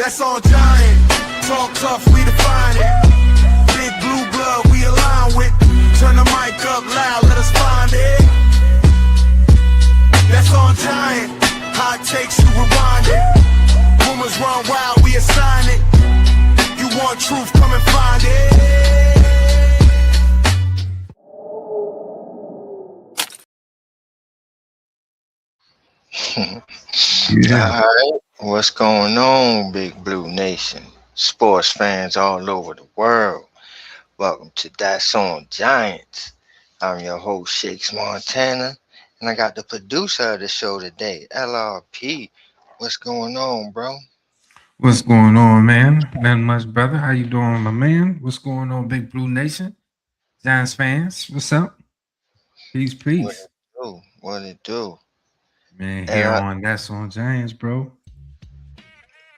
That's on giant. Talk tough, we define it. Big blue blood, we align with. Turn the mic up loud, let us find it. That's on giant. Hot takes, you rewind it. Rumors run wild, we assign it. You want truth, come and find it. Yeah. All right, what's going on, Big Blue Nation? Sports fans all over the world. Welcome to That's On Giants. I'm your host, Shakes Montana, and I got the producer of the show today, LRP. What's going on, bro? What's going on, man? Nothing much, brother. How you doing, my man? What's going on, Big Blue Nation? Giants fans, what's up? Peace, What peace. it do? What it do? Man, And here on That's On Giants, bro.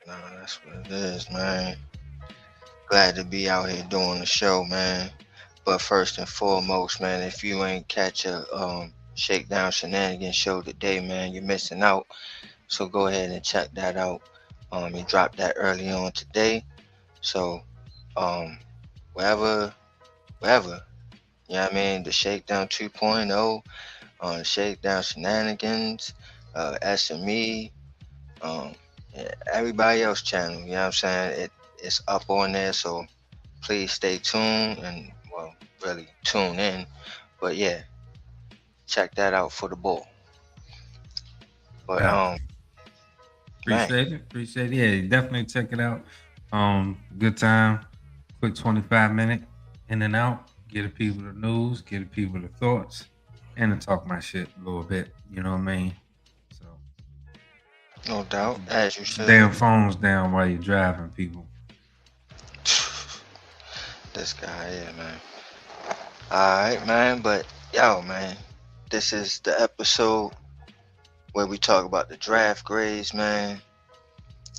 that's what it is, man. Glad to be out here doing the show, man. But first and foremost, man, if you ain't catch a Shakedown Shenanigans show today, man, you're missing out. So go ahead and check that out. He dropped that early on today. So um, wherever, you know what I mean? The Shakedown 2.0, the Shakedown Shenanigans, SME, um, everybody else channel. You know what I'm saying? It's up on there. So please stay tuned and well, really tune in. But yeah, check that out for the ball. But Yeah, man, appreciate it. Appreciate it. Yeah, definitely check it out. Good time. Quick 25-minute in and out. Get the people the news, get the people the thoughts, and to talk my shit a little bit. You know what I mean? So no doubt, as you put your should. damn phones down while you're driving, people. This guy, yeah, man. All right, man. But yo, man, this is the episode where we talk about the draft grades, man.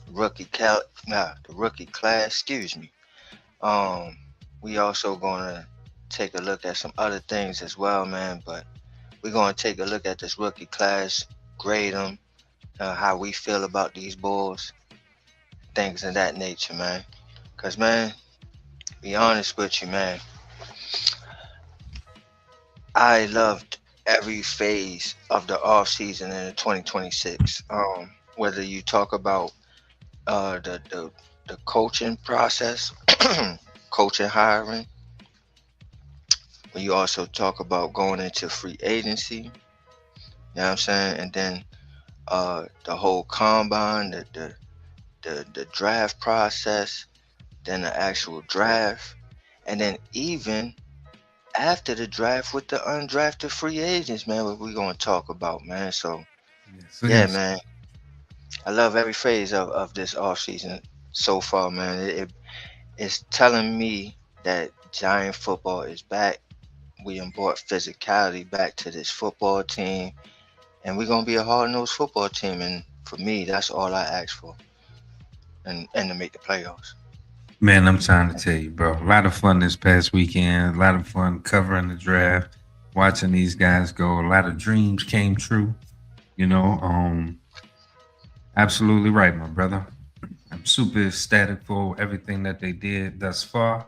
The rookie class. Excuse me. Um, we also gonna take a look at some other things as well, man. But we're gonna take a look at this rookie class, grade them, how we feel about these bulls, things of that nature, man. Cause man, be honest with you, man. I loved every phase of the off season in the 2026. Whether you talk about the coaching process, coaching hiring, when you also talk about going into free agency, you know what I'm saying, and then the whole combine, the draft process, then the actual draft, and then even after the draft with the undrafted free agents, man, what we gonna talk about, man. So Yes, yeah, yes. man, I love every phase of this offseason so far, man. It's telling me that Giant football is back. We done brought physicality back to this football team, and we're gonna be a hard-nosed football team. And for me, that's all I ask for, and to make the playoffs. Man, I'm trying to tell you, bro. A lot of fun this past weekend. A lot of fun covering the draft, watching these guys go. A lot of dreams came true. You know, absolutely right, my brother. I'm super ecstatic for everything that they did thus far.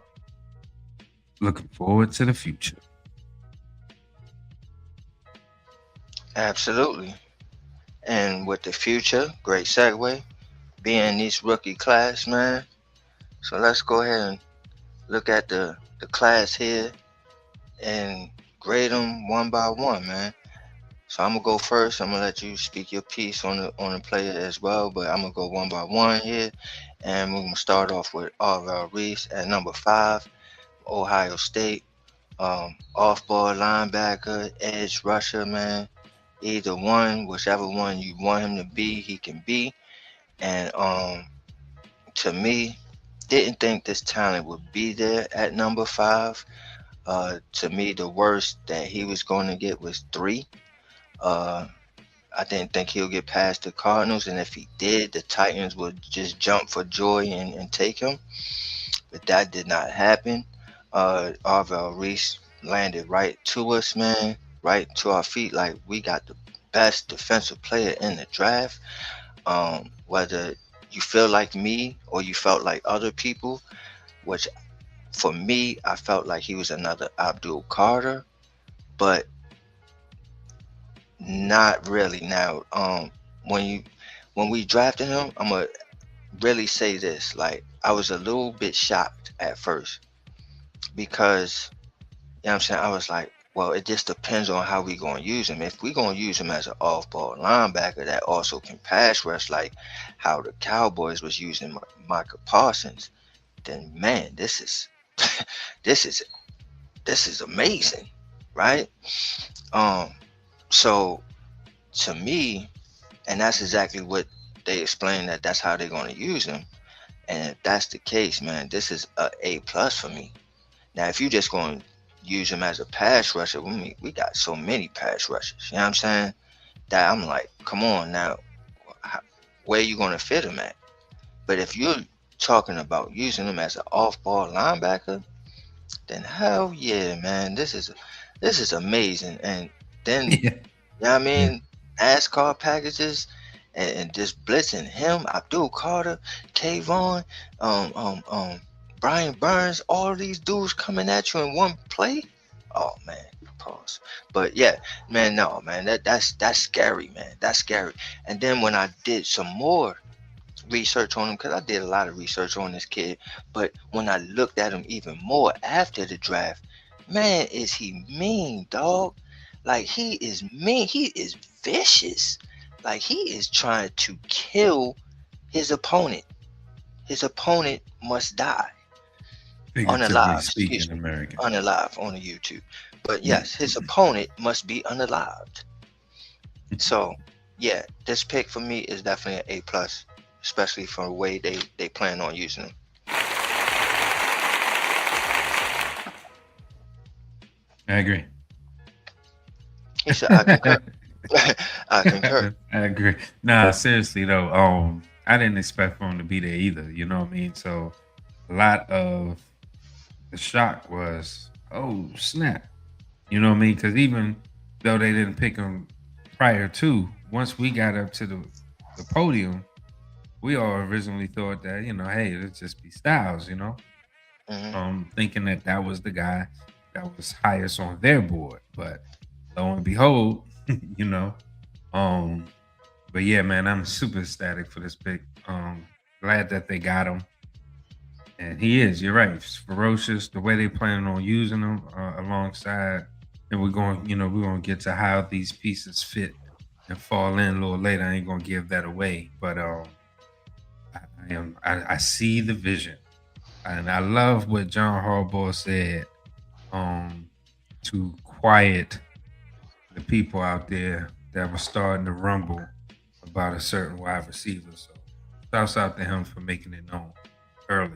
Looking forward to the future. Absolutely. And with the future, great segue, being this rookie class, man. So let's go ahead and look at the class here and grade them one by one, man. So I'm gonna go first. I'm gonna let you speak your piece on the player as well, but I'm gonna go one by one here, and we're gonna start off with Arvell Reese at number 5, Ohio State, off-ball linebacker, edge rusher, man. Either one, whichever one you want him to be, he can be. And to me, didn't think this talent would be there at number 5. To me, the worst that he was going to get was 3. Uh, I didn't think he'll get past the Cardinals, and if he did, the Titans would just jump for joy and take him. But that did not happen. Arvell Reese landed right to us, man, right to our feet. Like we got the best defensive player in the draft. Whether you feel like me or you felt like other people, which for me, I felt like he was another Abdul Carter, but not really. Now, when you when we drafted him, I'm gonna really say this. Like, I was a little bit shocked at first because, you know what I'm saying? I was like, well, it just depends on how we gonna use him. If we gonna use him as an off-ball linebacker that also can pass rush, like how the Cowboys was using Micah Parsons, then man, this is this is this is amazing, right? Um, so to me, and that's exactly what they explained, that that's how they're gonna use him. And if that's the case, man, this is a A plus for me. Now, if you just going to use him as a pass rusher, we got so many pass rushers. You know what I'm saying? That I'm like, come on now, where you going to fit him at? But if you're talking about using him as an off-ball linebacker, then hell yeah, man, this is amazing. And then, you Yeah. know what I Yeah. mean? NASCAR packages and just blitzing him, Abdul Carter, Kayvon, Brian Burns, all these dudes coming at you in one play. Oh man, pause. But yeah, man, no, man, that's scary, man. That's scary. And then when I did some more research on him, because I did a lot of research on this kid, but when I looked at him even more after the draft, man, is he mean, dog? Like, he is mean. He is vicious. Like, he is trying to kill his opponent. His opponent must die. Figuratively Unalive, excuse speaking, me. American. Unalive on the YouTube. But Yeah. yes, his opponent must be unalived. So yeah, this pick for me is definitely an A plus, especially for the way they plan on using him. I agree. He said, I concur. I concur. I agree. Nah, seriously though, I didn't expect for him to be there either. You know what I mean? So a lot of the shock was, oh snap. You know what I mean? Because even though they didn't pick him prior to, once we got up to the podium, we all originally thought that, hey, it'll just be Styles, Hmm. thinking that that was the guy that was highest on their board. But lo and behold, you know, um, but yeah, man, I'm super ecstatic for this pick. Glad that they got him, and he is. You're right, it's ferocious. The way they planning on using him alongside, and we're going to get to how these pieces fit and fall in a little later. I ain't gonna give that away, but I see the vision, and I love what John Harbaugh said. Um, to quiet the people out there that were starting to rumble about a certain wide receiver. So, shouts out to him for making it known early.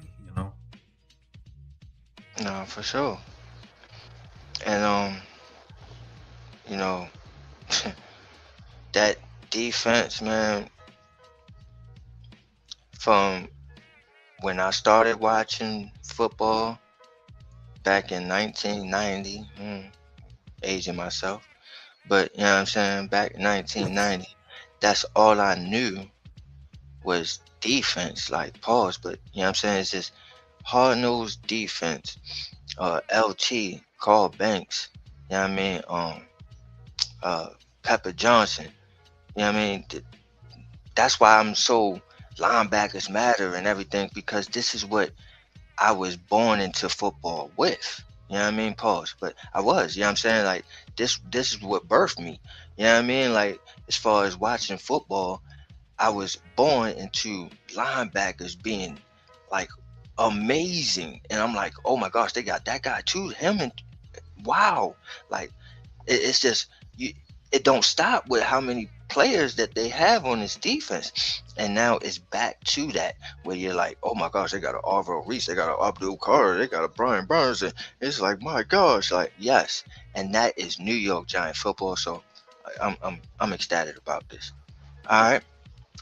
No, for sure. And you know, that defense, man, from when I started watching football back in 1990, aging myself, but you know what I'm saying, back in 1990, that's all I knew was defense, like pause, but you know what I'm saying, it's just hard nosed defense. LT, Carl Banks, you know what I mean, uh, Pepper Johnson, you know what I mean. That's why I'm so linebackers matter and everything, because this is what I was born into football with. You know what I mean? Pause. But I was, you know what I'm saying? Like, this is what birthed me. You know what I mean? Like, as far as watching football, I was born into linebackers being like amazing. And I'm like, oh my gosh, they got that guy too. Him, and wow. Like, it's just you. It don't stop with how many players that they have on this defense, and now it's back to that where you're like, oh my gosh, they got an Arvo Reese, they got an Abdul Carter, they got a Brian Burns, and it's like, my gosh, like, yes, and that is New York Giant football. So I'm ecstatic about this. All right,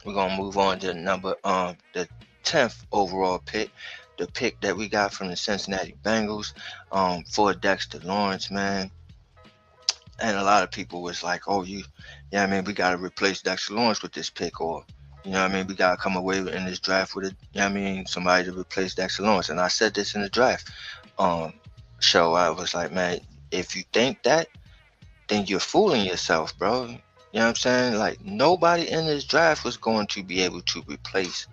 we're gonna move on to the 10th overall pick, the pick that we got from the Cincinnati Bengals, for Dexter Lawrence, man. And a lot of people was like, oh, yeah, I mean, we got to replace Dexter Lawrence with this pick, or You know what I mean? We gotta come away in this draft with it. You know what I mean? Somebody to replace Dexter Lawrence. And I said this in the draft um show. I was like, man, if you think that, then you're fooling yourself, bro. You know what I'm saying? Like nobody in this draft was going to be able to replace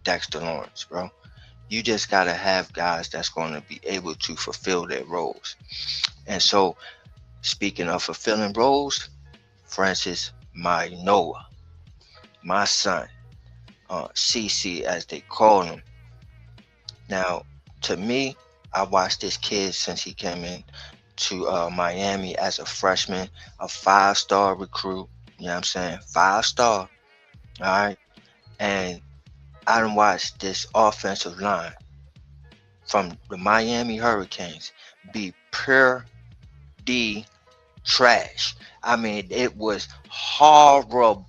Dexter Lawrence, bro. You just gotta have guys that's going to be able to fulfill their roles. And so, speaking of fulfilling roles, Francis Noah, my son, CC as they call him. Now, to me, I watched this kid since he came in to Miami as a freshman, a 5-star recruit. You know what I'm saying? 5-star. All right. And I done watched this offensive line from the Miami Hurricanes be pure D trash. I mean, it was horrible.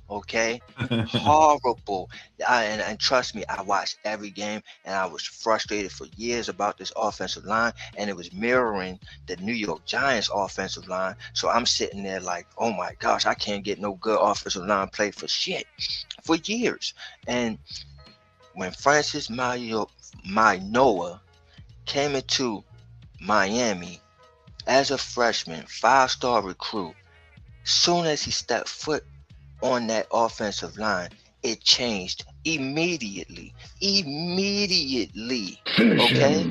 Okay, horrible. And trust me, I watched every game, and I was frustrated for years about this offensive line, and it was mirroring the New York Giants offensive line. So I'm sitting there like, oh my gosh, I can't get no good offensive line play for shit for years. And when Francis Noah came into Miami as a freshman, 5-star recruit, soon as he stepped foot on that offensive line, it changed immediately. Okay?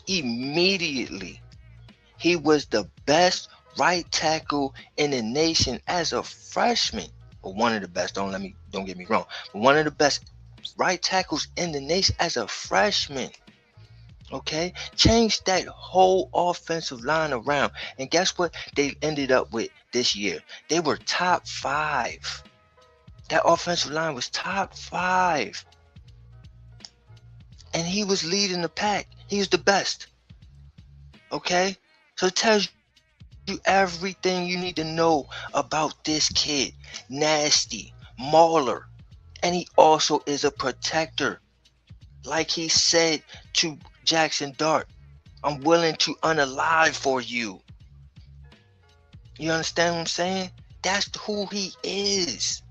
Immediately. He was the best right tackle in the nation as a freshman. Or one of the best, don't get me wrong. But one of the best right tackles in the nation as a freshman. Okay, change that whole offensive line around, and guess what they ended up with this year? They were top 5. That offensive line was top 5, and he was leading the pack. He was the best. Okay, so it tells you everything you need to know about this kid. Nasty, mauler, and he also is a protector. Like he said to Jaxson Dart, I'm willing to unalive for you. You understand what I'm saying? That's who he is.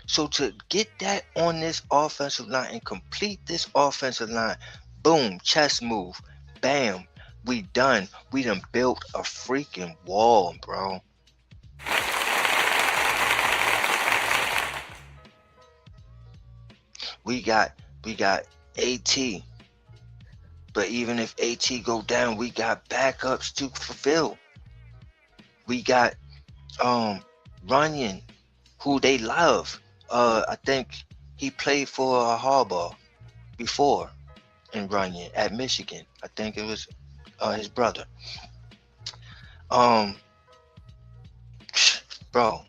So to get that on this offensive line and complete this offensive line, boom, chest move, bam, we done. We done built a freaking wall, bro. We got AT. But even if AT go down, we got backups to fulfill. We got Runyon, who they love. I think he played for Harbaugh before in Runyon at Michigan. I think it was his brother. Bro,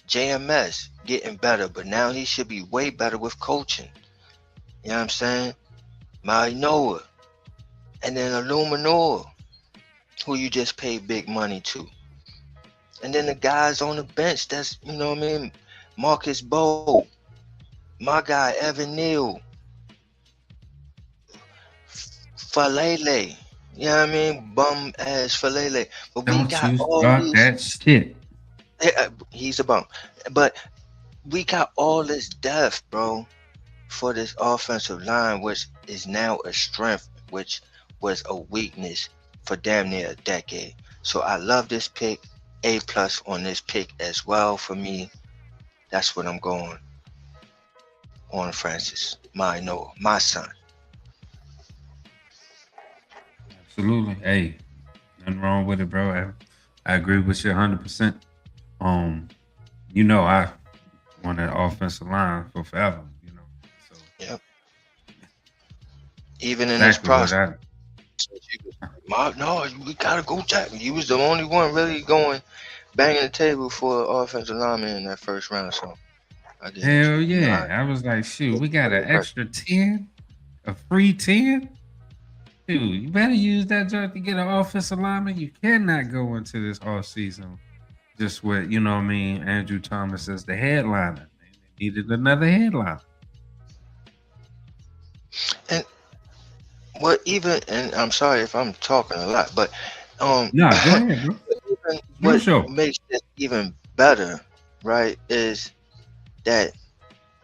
JMS getting better, but now he should be way better with coaching. You know what I'm saying? Noah, and then Illuminor, who you just paid big money to. And then the guys on the bench, that's, you know what I mean, Marcus Bowe, my guy Evan Neal, Falele, you know what I mean, bum ass Falele. But we Don't got you all start these. that shit. He's a bum, but we got all this depth, bro, for this offensive line, which is now a strength, which was a weakness for damn near a decade. So I love this pick. A+ on this pick as well for me. That's what I'm going on, Francis. Noah, my son. Absolutely. Hey, nothing wrong with it, bro. I agree with you 100%. You know, I want that offensive line for forever, you know. So Yep. Even in exactly this what process, no, we gotta go Jack. You was the only one really going banging the table for an offensive lineman in that first round. So I get it. hell You know, yeah. I was like, shoot, we got an I extra 10, a free 10. Dude, you better use that joint to get an offensive lineman. You cannot go into this off season just with, you know what I mean, Andrew Thomas as the headliner. They needed another headliner. and and I'm sorry if I'm talking a lot, but Nah, go ahead, bro. even No what show. makes this even better right, is that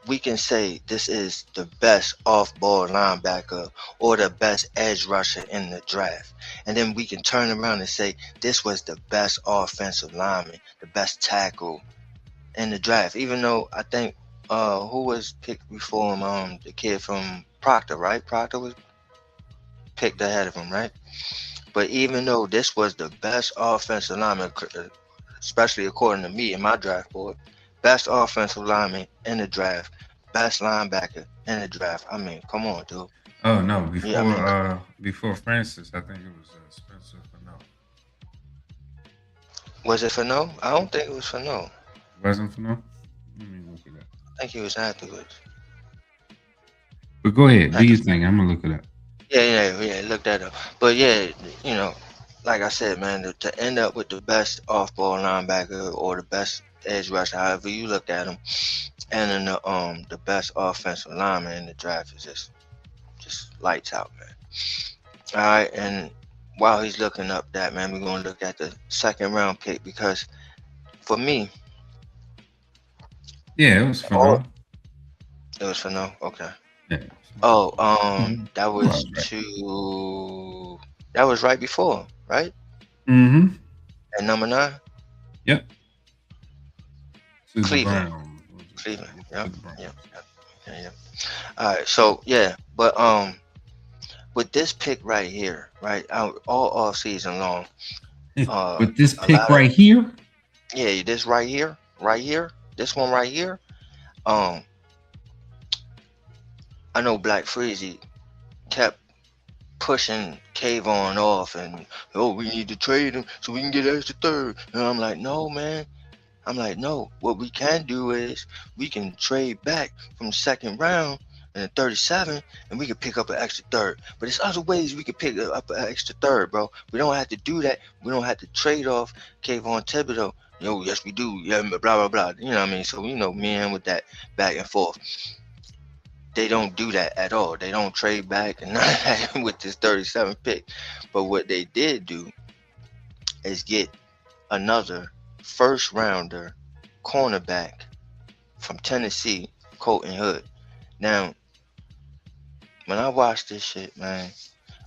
we can say this is the best off-ball linebacker or the best edge rusher in the draft. And then we can turn around and say this was the best offensive lineman, the best tackle in the draft. Even though I think who was picked before him, the kid from Proctor, right? Proctor was picked ahead of him, right? But even though this was the best offensive lineman, especially according to me in my draft board, best offensive lineman in the draft, best linebacker in the draft. I mean, come on, dude. Oh no, Yeah, I mean, before Francis, I think it was Spencer for no. was it for no? I don't think it was for no. Wasn't for no? Let me look it up. I think it was afterwards. But go ahead, do Had your to, thing. I'm gonna look it up. yeah. Look that up. But yeah, you know, like I said, man, to end up with the best off-ball linebacker or the best edge rusher, however you look at him, and then the best offensive lineman in the draft is just lights out, man. All right, and while he's looking up that, man, we're gonna look at the second round pick because for me, Yeah, it was for oh, no. it was for no. Okay. Yeah. Oh, Mhm. that You are was right. to that was right before, right? Mm-hmm. And number 9, Yep. To the Cleveland. Browns. What was it? Cleveland. Yep, to Yep. the Yep. Browns. Yep. Yeah. All right. So yeah, but with this pick right here, right, all off season long, With this a pick lot of right here. yeah, this right here, this one right here. Um, I know Black Freezy kept pushing Kayvon off, and oh, we need to trade him so we can get extra third. And I'm like, no, man. I'm like, no. What we can do is we can trade back from the second round in the 37, and we can pick up an extra third. But there's other ways we can pick up an extra third, bro. We don't have to do that. We don't have to trade off Kayvon Thibodeau. Yo, yes, we do. Yeah, blah blah blah. You know what I mean? So me and him with that back and forth. They don't do that at all. They don't trade back and none of that with this 37 pick. But what they did do is get another first rounder cornerback from Tennessee, Colton Hood. Now, when I watched this shit, man,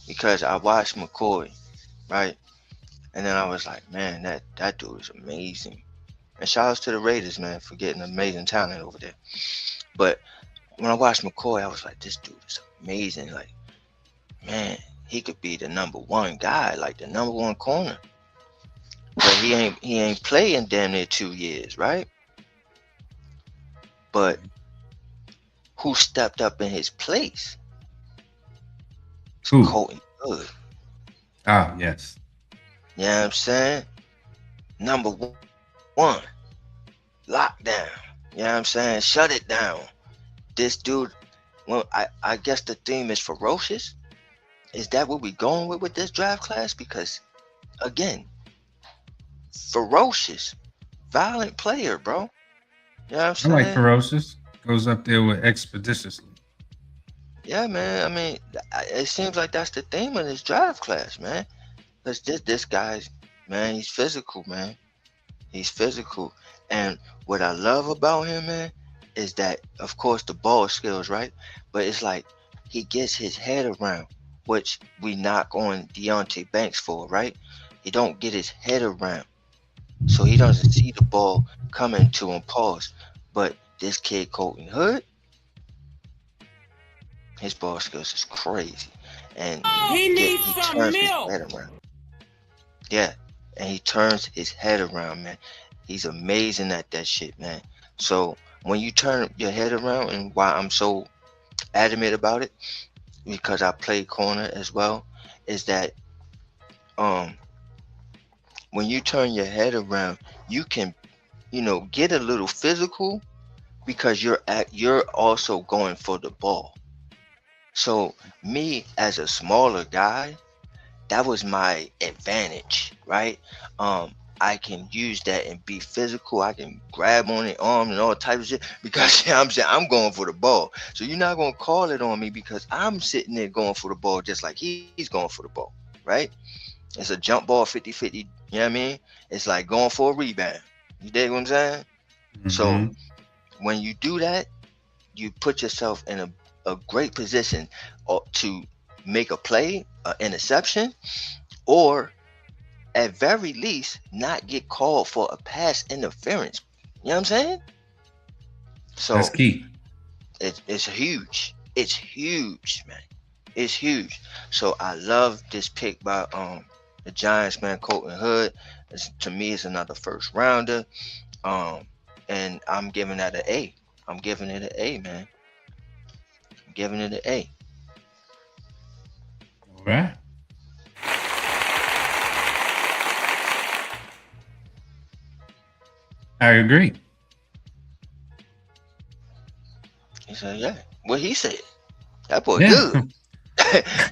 because I watched McCoy, right? And then I was like, man, that dude is amazing. And shout outs to the Raiders, man, for getting amazing talent over there. But when I watched McCoy, I was like, this dude is amazing. Like, man, he could be the number one guy, like the number one corner. But he ain't playing damn near 2 years, right? But who stepped up in his place? It's Who? Colton Hood. Ah, yes. You know what I'm saying? Number one, lockdown. You know what I'm saying? Shut it down. This dude, well, I guess the theme is ferocious. Is that what we going with this draft class? Because again, ferocious, violent player, bro. You know what I'm I like saying? ferocious. Goes up there with expeditiously. Yeah, man. I mean, it seems like that's the theme of this draft class, man. Cause this guy's, man, he's physical, man. He's physical, and what I love about him, man, is that of course the ball skills, right? But it's like he gets his head around, which we knock on Deontay Banks for, right? He don't get his head around, so he doesn't see the ball coming to him. Pause. But this kid Colton Hood, his ball skills is crazy, and he turns his head around. Yeah, and he turns his head around, man. He's amazing at that shit, man. So when you turn your head around, and why I'm so adamant about it, because I play corner as well, is that um when you turn your head around, you can, get a little physical because you're also going for the ball. So me as a smaller guy, that was my advantage, right? I can use that and be physical. I can grab on the arm and all types of shit because I'm saying I'm going for the ball. So you're not gonna call it on me because I'm sitting there going for the ball just like he's going for the ball, right? It's a jump ball 50-50, you know what I mean? It's like going for a rebound. You dig what I'm saying? So Mm-hmm. when you do that, you put yourself in a great position to make a play, an interception, or at very least not get called for a pass interference. You know what I'm saying? That's So key. it's huge. It's huge, man. It's huge. So I love this pick by the Giants, man. Colton Hood. To me, it's another first rounder. Um, and I'm giving that an A. I'm giving it an A, man. I'm giving it an A. All right. I agree. He said, yeah. What he said. That boy Yeah. good.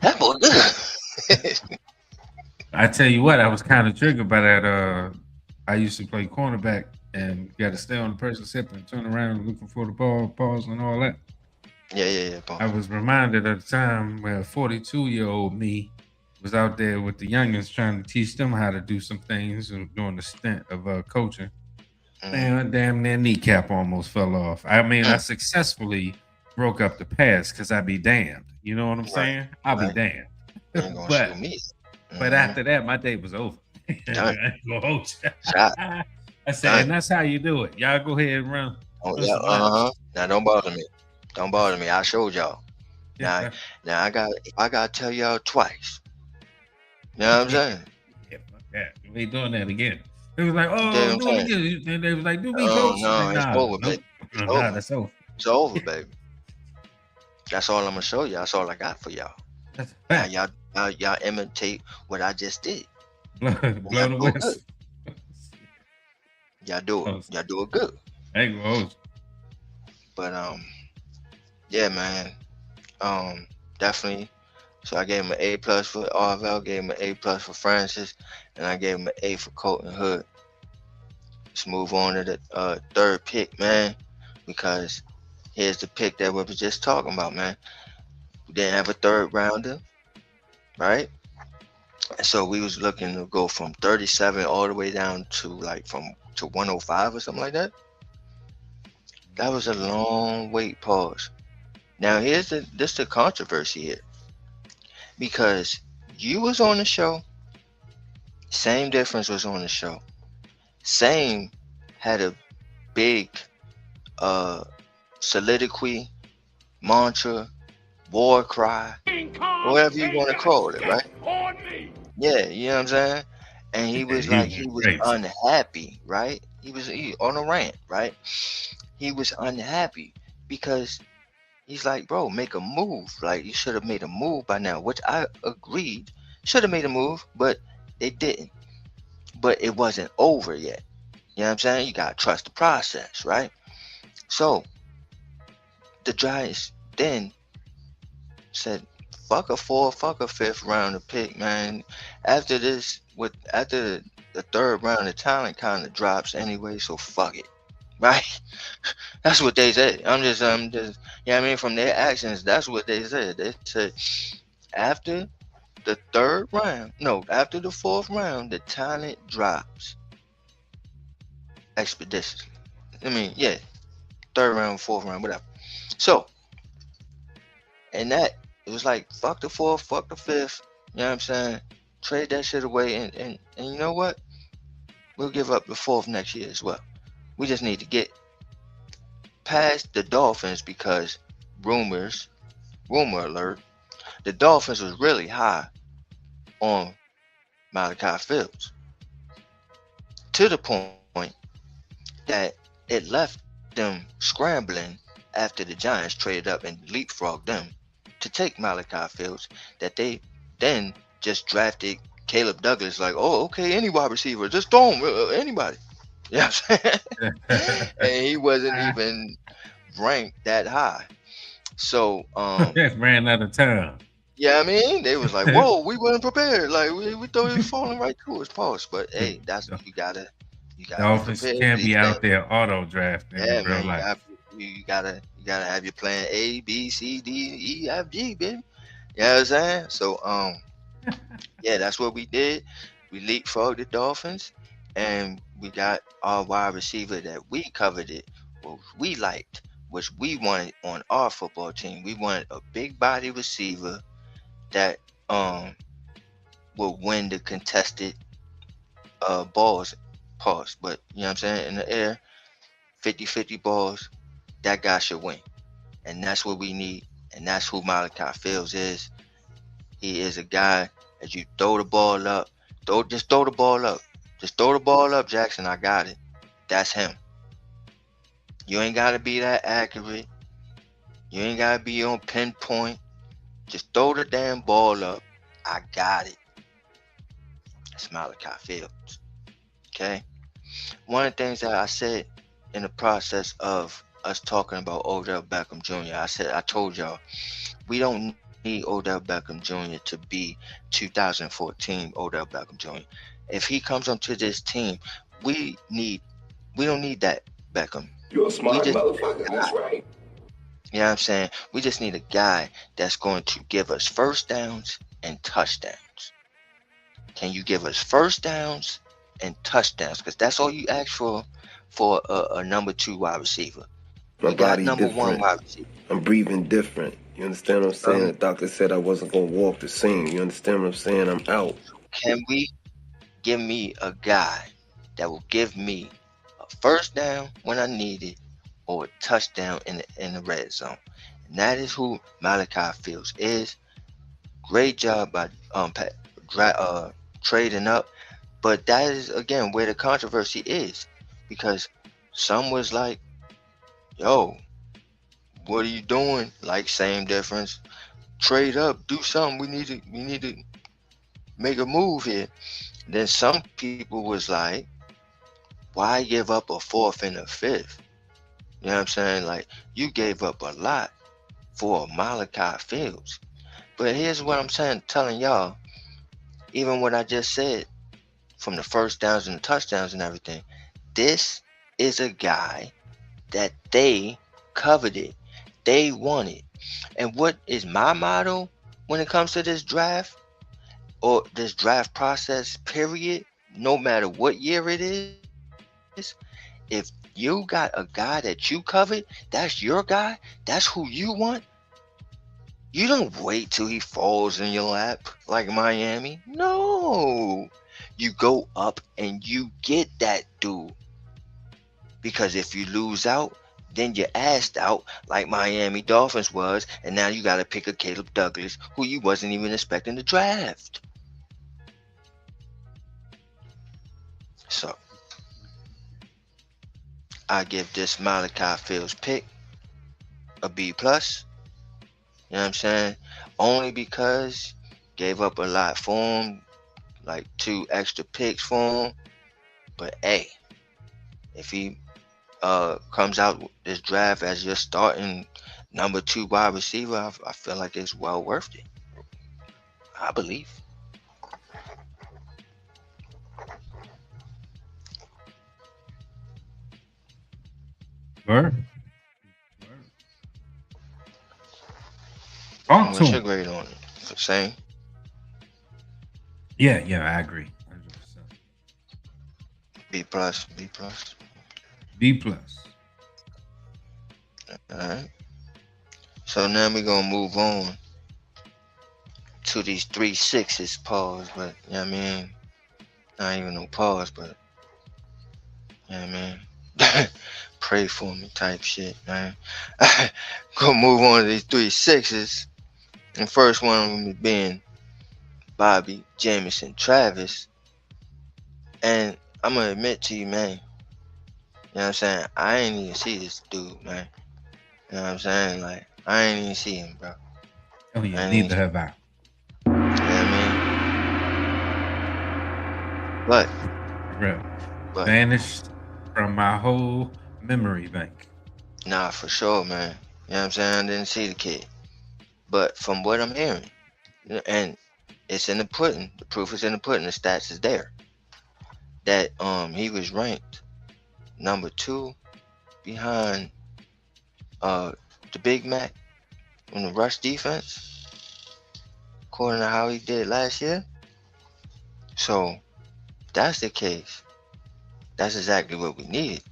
That boy good. I tell you what, I was kind of triggered by that. I used to play cornerback and you got to stay on the person's hip and turn around looking for the ball, pause, and all that. Yeah. I was reminded of the time where 42-year-old me was out there with the youngins trying to teach them how to do some things during the stint of coaching. Mm, Man, damn near kneecap almost fell off. I mean, I mm, successfully broke up the pass because I'd be damned. You know what I'm right, saying? I'll be right. damned. You ain't gonna but shoot me. but Mm-hmm. after that, my day was over. I Done. ain't gonna hold you. Shot. I said, Done. and that's how you do it. Y'all go ahead and Oh run yeah. some laps. Now don't bother me. Don't bother me. I showed y'all. Now, Yeah. now I gotta tell y'all twice. You know what I'm saying? Yeah, fuck that. We ain't doing that again. It was like, You dig oh, what I'm do it saying? again. And they was like, do me, Oh coach. no, Like, it's nah, over, nope. baby. It's Nah, over. that's over. It's over, baby. That's all I'm gonna show y'all. That's all I got for y'all. That's a Now fact. y'all imitate what I just did. Blow, And y'all blow the do it good. whistle. Y'all do it. Oh, Y'all do it good. I ain't gonna hold But yeah, man. Definitely. So I gave him an A plus for Arvell, gave him an A plus for Francis, and I gave him an A for Colton Hood. Let's move on to the third pick, man, because here's the pick that we were just talking about, man. We didn't have a third rounder, right? And so we was looking to go from 37 all the way down to like from to 105 or something like that. That was a long wait. Pause. Now here's the controversy here because you was on the show, same difference was on the show, same had a big uh soliloquy, mantra, war cry, whatever you want to call it, right? Yeah, you know what I'm saying? And he was He like, went he was crazy. unhappy, right? He on a rant, right? He was unhappy because he's like, bro, make a move. Like, you should have made a move by now, which I agreed. Should have made a move, but they didn't. But it wasn't over yet. You know what I'm saying? You got to trust the process, right? So the Giants then said, fuck a fourth, fuck a fifth round of pick, man. After this, after the third round, the talent kind of drops anyway, so fuck it, right? That's what they said. You know what I mean? From their actions, that's what they said. They said after the third round, no, after the fourth round, the talent drops expeditiously. I mean, yeah, third round, fourth round, whatever. So, and that it was like fuck the fourth, fuck the fifth. You know what I'm saying? Trade that shit away, and you know what? We'll give up the fourth next year as well. We just need to get past the Dolphins because rumor alert, the Dolphins was really high on Malachi Fields to the point that it left them scrambling after the Giants traded up and leapfrogged them to take Malachi Fields, that they then just drafted Caleb Douglas like, oh, okay, any wide receiver, just throw him, anybody. You know what I'm saying? And he wasn't even ranked that high. So, Ran out of time. yeah, I mean, they was like, whoa, we weren't prepared. Like, we thought he was falling right to his post. But hey, that's you gotta be Dolphins prepared for can't these be things. out there auto drafting Yeah, in real man, life. you gotta have your plan A, B, C, D, E, F, G, baby. You know what I'm saying? So yeah, that's what we did. We leapfrogged the Dolphins, and we got our wide receiver that we coveted, what we liked, which we wanted on our football team. We wanted a big body receiver that will win the contested balls, pause. But you know what I'm saying? In the air, 50-50 balls, that guy should win. And that's what we need. And that's who Malachi Fields is. He is a guy that you throw the ball up. Just throw the ball up. Just throw the ball up, Jaxson. I got it. That's him. You ain't gotta be that accurate. You ain't gotta be on pinpoint. Just throw the damn ball up. I got it. That's Malachi Fields. Okay? One of the things that I said in the process of us talking about Odell Beckham Jr., I told y'all, we don't need Odell Beckham Jr. to be 2014 Odell Beckham Jr. If he comes onto this team, we don't need that Beckham. You're a smart motherfucker. That's right. You know what I'm saying? We just need a guy that's going to give us first downs and touchdowns. Can you give us first downs and touchdowns? Because that's all you ask for a number 2 wide receiver. My We got body number different. 1 wide receiver. I'm breathing different. You understand what I'm saying? The doctor said I wasn't going to walk the scene. You understand what I'm saying? I'm out. Can we give me a guy that will give me a first down when I need it or a touchdown in the red zone? And that is who Malachi Fields is. Great job by trading up. But that is, again, where the controversy is. Because some was like, yo, what are you doing? Like, same difference. Trade up, do something. We need to make a move here. Then some people was like, why give up a 4th and a 5th? You know what I'm saying? Like, you gave up a lot for Malachi Fields. But here's what I'm saying, telling y'all, even what I just said, from the first downs and the touchdowns and everything, this is a guy that they coveted. They wanted. And what is my motto when it comes to this draft or this draft process, period, no matter what year it is, if you got a guy that you covered, that's your guy, that's who you want, you don't wait till he falls in your lap like Miami. No. You go up and you get that dude. Because if you lose out, then you're assed out like Miami Dolphins was, and now you got to pick a Caleb Douglas who you wasn't even expecting to draft. So, I give this Malachi Fields pick a B+. You know what I'm saying? Only because gave up a lot for him, like 2 extra picks for him. But hey, if he comes out this draft as your starting number 2 wide receiver, I feel like it's well worth it. I believe. Word. Talk to What's your him. grade on it? Same? Yeah, I agree. 100%. B+. B+. Alright. So now we're going to move on to these 3 6s, pause, but, you know what I mean? Not even no pause, but, you know what I mean? Pray for me type shit, man. Gonna move on to these 3 6s. And first one of them being Bobby, Jameson, Travis. And I'm gonna admit to you, man. You know what I'm saying? I ain't even see this dude, man. You know what I'm saying? Like, I ain't even see him, bro. Oh yeah, neither have I. You know what I mean? Real. But Vanished from my whole memory bank. nah, for sure, man. You know what I'm saying? I didn't see the kid. But from what I'm hearing, and it's in the pudding, the proof is in the pudding, the stats is there, that he was ranked number 2 behind the Big Mac in the rush defense, according to how he did last year. So if that's the case, That's exactly what we needed.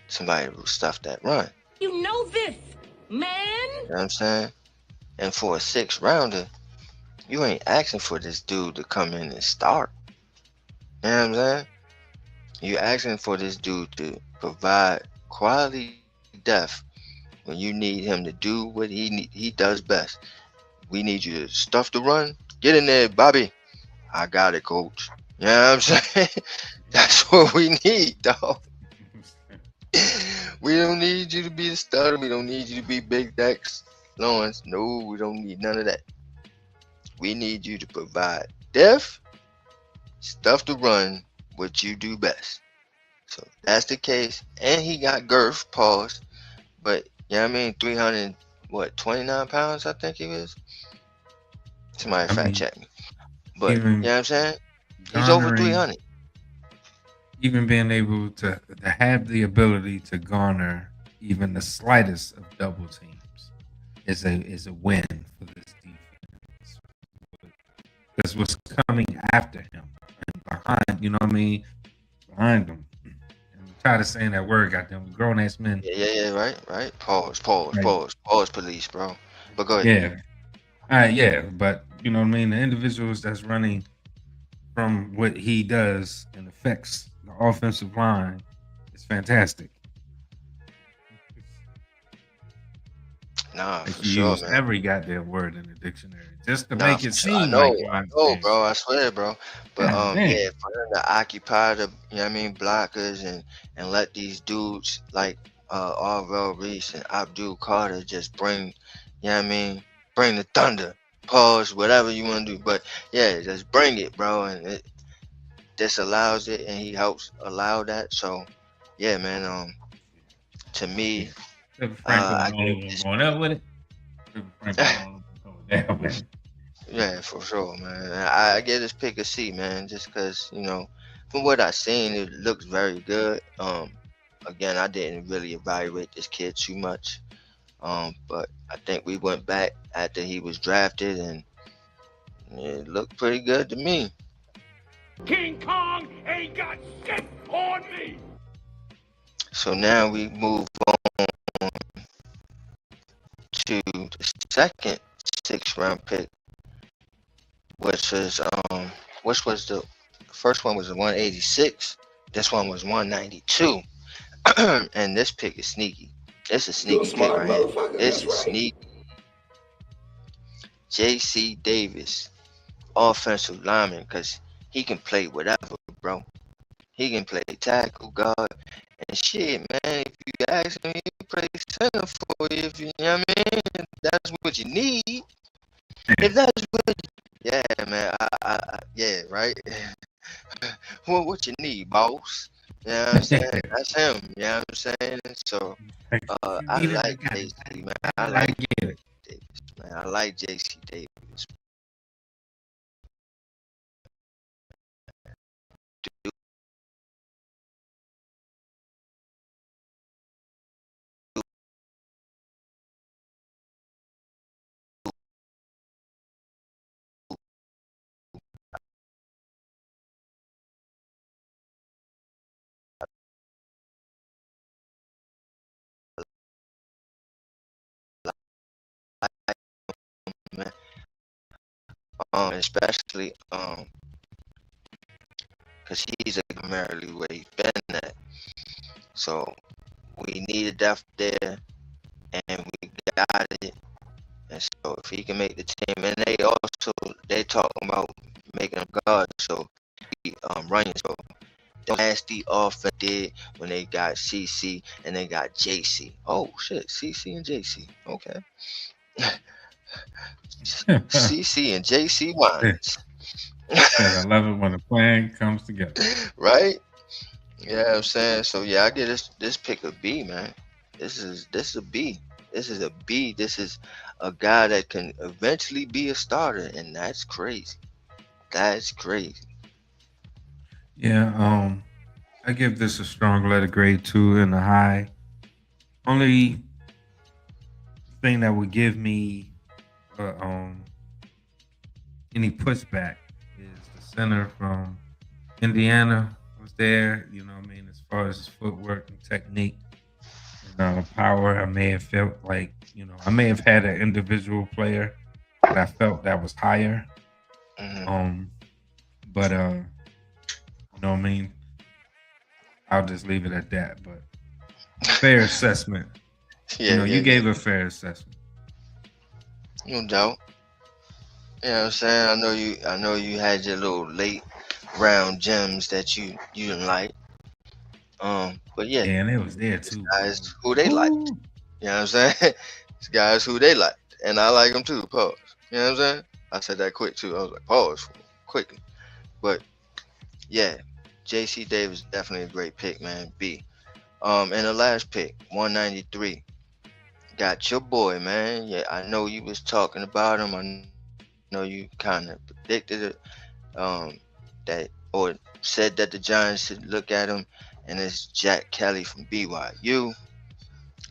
Somebody to stuff that run. You know this, man. You know what I'm saying? And for a 6th rounder, you ain't asking for this dude to come in and start. You know what I'm saying? You're asking for this dude to provide quality depth when you need him to do what he does best. We need you to stuff the run. Get in there, Bobby. I got it, coach. You know what I'm saying? That's what we need, dog. We don't need you to be the starter. We don't need you to be Big Dex Lawrence. No, we don't need none of that. We need you to provide depth, stuff to run, what you do best. So that's the case. And he got girth, pause. But, you know what I mean? 29 pounds, I think he was. Somebody fact check me. But, you know what I'm saying? He's over 300. Even being able to have the ability to garner even the slightest of double teams is a win for this defense. Because what's coming after him and behind, you know what I mean? Behind him. I'm tired of saying that word, goddamn grown ass men. Yeah, right. Pause, police, bro. But go ahead. Yeah. All right, yeah, but you know what I mean? The individuals that's running from what he does and affects the offensive line is fantastic. Nah, Like for you sure, use man. every goddamn word in the dictionary just to Nah, make for it sure. seem I know, like you I know, understand. bro. I swear, bro. But God damn. yeah, for them to occupy the, you know what I mean, blockers and let these dudes like Arvell Reese and Abdul Carter just bring, you know what I mean, bring the thunder. Pause, whatever you want to do. But yeah, just bring it, bro. And it disallows it, and he helps allow that. So yeah, man. To me, I give this. Going up with it. Going down with it. Yeah, for sure, man. I give this pick a C, man, just because, you know, from what I seen, it looks very good. Again, I didn't really evaluate this kid too much. But I think we went back after he was drafted, and it looked pretty good to me. King Kong ain't got shit on me. So now we move on to the second 6th round pick, which was the first one was 186. This one was 192. And this pick is sneaky. It's a sneaky pick right here. It's a sneaky. J.C. Davis, offensive lineman, because he can play whatever, bro. He can play tackle, guard, and shit, man. If you ask him, he can play center for you. If you know what I mean, if that's what you need. If that's what, yeah, man. Yeah, right. What you need, boss? You know what I'm saying? That's him. You know what I'm saying? So, I like JC, man. I like Davis, man. I like JC Davis. Man. Especially because he's primarily where he's been at. So we needed depth there, and we got it. And so if he can make the team, and they talking about making him guard, so he running. So the nasty offense did when they got CC and they got JC. Oh shit, CC and JC. Okay. CC and JC Wines. I love it when a plan comes together. Right? Yeah, I'm saying. So yeah, I get this pick a B, man. This is a B. This is a B. This is a guy that can eventually be a starter, and that's crazy. That's crazy. Yeah, I give this a strong letter grade 2 and a high. Only thing that would give me any pushback is the center from Indiana. was there. You know what I mean? As far as his footwork and technique and power, I may have felt like, I may have had an individual player that I felt that was higher. Mhm. But you know what I mean? I'll just leave it at that. But fair assessment. Yeah, You yeah, gave a fair assessment. no doubt. You know what I'm saying? I know you had your little late round gems that you didn't like. But yeah, Yeah, and it was there it's too, guys bro. who they like. Ooh. You know what I'm saying? It's guys who they like. And I like them too, pause. You know what I'm saying? I said that quick too. I was like, pause quickly. But yeah, JC Davis definitely a great pick, man. B. And the last pick, 193. Got your boy, man. Yeah, I know you was talking about him. I know you kind of predicted it. That or said that the Giants should look at him, and it's Jack Kelly from BYU,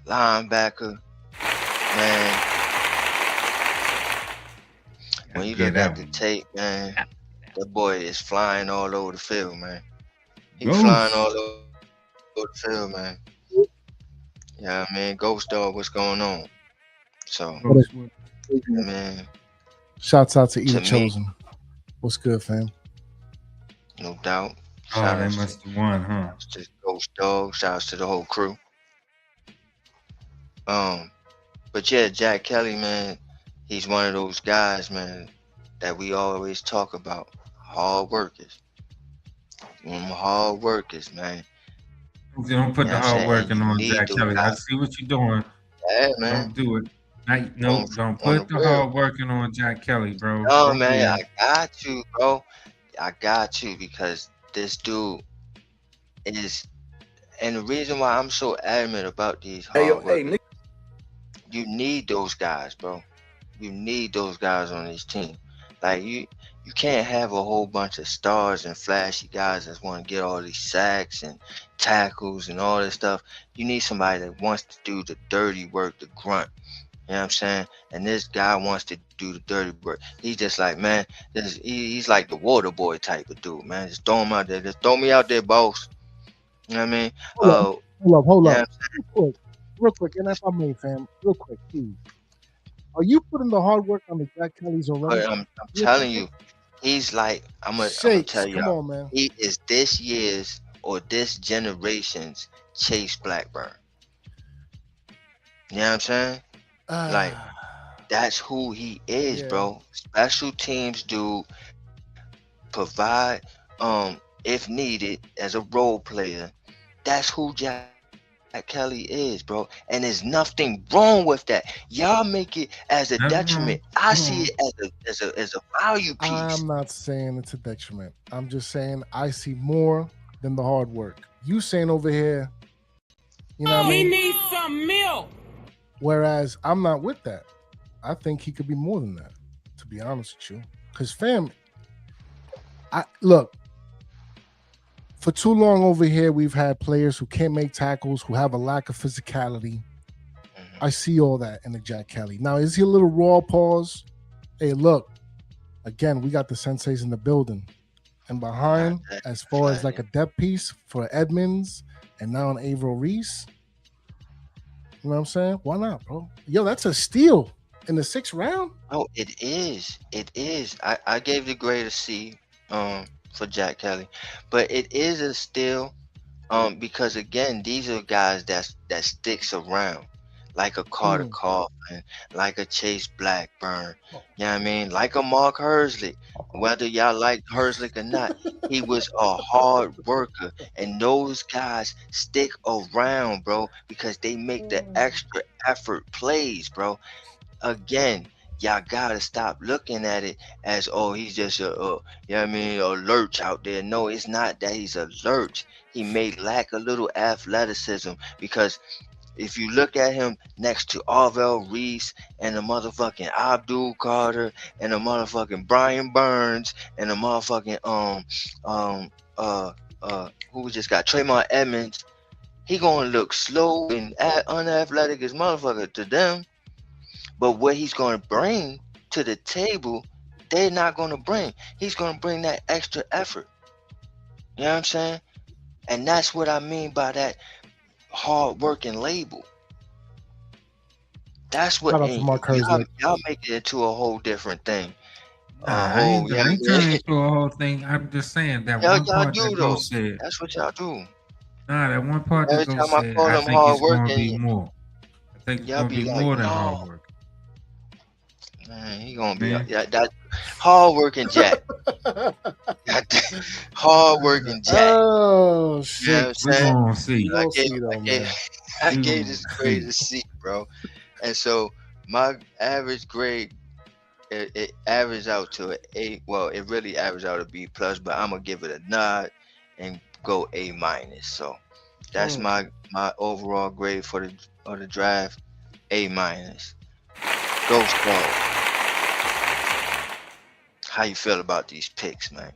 linebacker. Man, Gotta when you get look that at the one. tape, man, that boy is flying all over the field, man. He flying all Ghost. over the field, man. Yeah, I mean, Ghost Dog, what's going on? So, Ghost. What? man, Shouts out to Eater to me, Chosen. What's good, fam? no doubt. Oh, Shout they out must have won, huh? to Ghost Dog. Shout out to the whole crew. But yeah, Jack Kelly, man, he's one of those guys, man, that we always talk about. Hard workers. Hard workers, man. You don't You put know the what I'm hard saying? And working you on need Jack those Kelly. I guys. see what you're doing. Yeah, man. Don't do it. On, Don't on put the the real. hard working on Jack Kelly, bro. No, Don't do man, it. I got you, bro. I got you because this dude is, and the reason why I'm so adamant about these Hey, yo, hard hey, workers, Nick. you need those guys, bro. You need those guys on this team. Like you can't have a whole bunch of stars and flashy guys that want to get all these sacks and tackles and all this stuff. You need somebody that wants to do the dirty work, the grunt. You know what I'm saying? And this guy wants to do the dirty work. He's just like, man, he's like the water boy type of dude, man. Just throw him out there. Just throw me out there, boss. You know what I mean? Hold Yeah, up. Real quick, and if I may, fam, real quick, please. Are you putting the hard work on the Jack Kellys already? but I'm telling you, he's like, I'm gonna Sakes, tell come y'all, on, man. he is this year's or this generation's Chase Blackburn. You know what I'm saying? Like, that's who he is, Yeah. bro. Special teams dude, provide if needed as a role player. That's who Jack Kelly is, bro. And there's nothing wrong with that. Y'all make it as a Nothing detriment. wrong. I see it as a value piece. I'm not saying it's a detriment. I'm just saying I see more than the hard work. You saying over here, you know what I mean? He needs some milk. Whereas I'm not with that. I think he could be more than that, to be honest with you. Because, fam, look, for too long over here, we've had players who can't make tackles, who have a lack of physicality. I see all that in the Jack Kelly. Now, is he a little raw? Pause. Hey, look, again, we got the senseis in the building. And behind, as far as like a depth piece for Edmonds and now an Averill Reese, you know what I'm saying? Why not, bro? Yo, that's a steal in the 6th round. Oh, it is. It is. I gave the grade a C for Jack Kelly, but it is a steal because again, these are guys that sticks around, like a Carter Coughlin, like a Chase Blackburn. You know what I mean? Like a Mark Hersley. Whether y'all like Hersley or not, he was a hard worker, and those guys stick around, bro, because they make the extra effort plays, bro. Again, y'all gotta stop looking at it as, oh, he's just you know what I mean, a lurch out there. No, it's not that he's a lurch. He may lack a little athleticism because if you look at him next to Arvell Reese and the motherfucking Abdul Carter and the motherfucking Brian Burns and the motherfucking who we just got, Tremont Edmonds, he gonna look slow and unathletic as motherfucker to them. But what he's going to bring to the table, they're not going to bring. He's going to bring that extra effort. You know what I'm saying? And that's what I mean by that hard working label. That's what Shout out to Mark Herzog. y'all make it into a whole different thing. Nah, I ain't turning it into a whole thing. I'm just saying that one Y'all part do that though. Ghost said. That's what y'all do. Nah, that one part Every that Ghost time I said, call I them think hard it's going to working, be more. I think it's y'all going to be be like, more than no. hard work. Man, he gonna be Man. that hard working Jack. Hard working Jack. Oh You know shit! what I'm We're saying? going to see. We'll see though, I man. gave We this gonna grade see. a C, bro. And so my average grade, it averaged out to an A. Well, it really averaged out a B plus, but I'm gonna give it a nod and go A minus. So that's my overall grade for the draft, A minus. Ghost Dog. How you feel about these picks, man?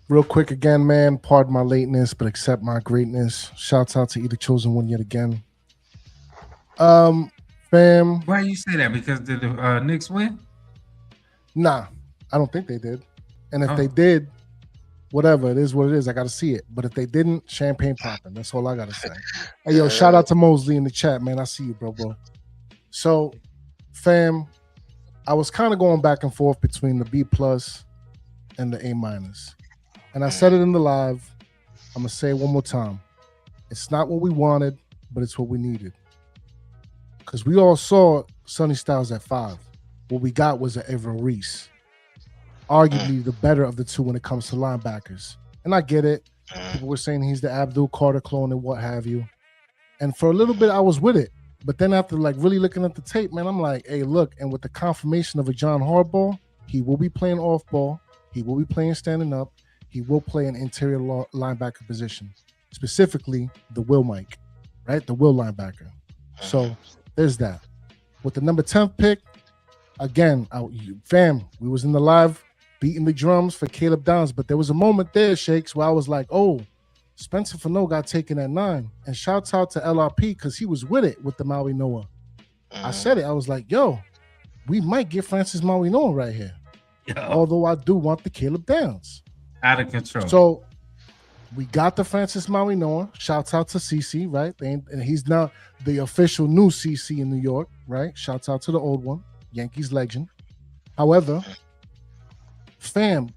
Real quick again, man. Pardon my lateness, but accept my greatness. Shouts out to Either Chosen One yet again. Fam. Why you say that? Because did the Knicks win? Nah, I don't think they did. And if Oh. they did, whatever, it is what it is. I got to see it. But if they didn't, champagne popping. That's all I got to say. Hey, yo, shout out to Mosley in the chat, man. I see you, bro. So, fam, I was kind of going back and forth between the B plus and the A minus. And I said it in the live. I'm going to say it one more time. It's not what we wanted, but it's what we needed. Because we all saw Sonny Styles at 5. What we got was an Everett Reese. Arguably the better of the two when it comes to linebackers. And I get it. People were saying he's the Abdul Carter clone and what have you. And for a little bit, I was with it. But then after like really looking at the tape, man, I'm like, hey, look. And with the confirmation of a John Harbaugh, he will be playing off ball. He will be playing standing up. He will play an interior linebacker position. Specifically, the Will Mike, right? The Will linebacker. So there's that. With the number 10th pick, again, fam, we was in the live beating the drums for Caleb Downs, but there was a moment there, Shakes, where I was like, oh, Spencer Fano got taken at 9. And shouts out to LRP because he was with it with the Maui Noah. I said it. I was like, yo, we might get Francis Maui Noah right here. Although I do want the Caleb Downs. Out of control. So we got the Francis Maui Noah. Shouts out to CC, right? And he's now the official new CC in New York, right? Shouts out to the old one, Yankees legend. However, fam,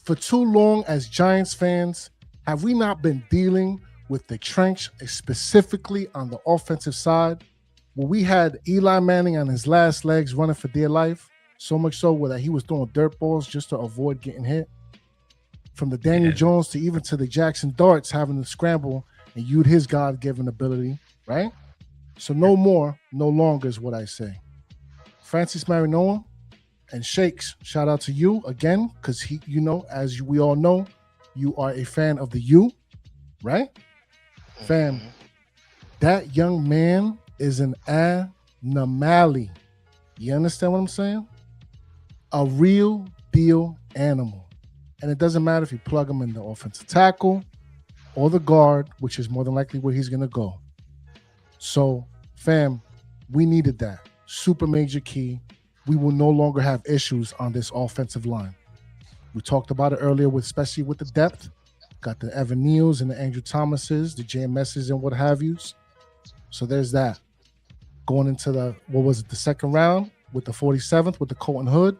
for too long as Giants fans, have we not been dealing with the trench, specifically on the offensive side, where we had Eli Manning on his last legs running for dear life, so much so that he was throwing dirt balls just to avoid getting hit? From the Daniel Jones to even to the Jaxson Darts having to scramble and use his God-given ability, right? So no more, no longer is what I say. Francis Marinoa and Shakes, shout out to you again, because he, you know, as we all know, you are a fan of the U, right? Fam, that young man is an anomaly. You understand what I'm saying? A real deal animal. And it doesn't matter if you plug him in the offensive tackle or the guard, which is more than likely where he's going to go. So, fam, we needed that. Super major key. We will no longer have issues on this offensive line. We talked about it earlier, especially with the depth. Got the Evan Neals and the Andrew Thomases, the JMSs and what have yous. So there's that. Going into the, the second round with the 47th with the Colton Hood.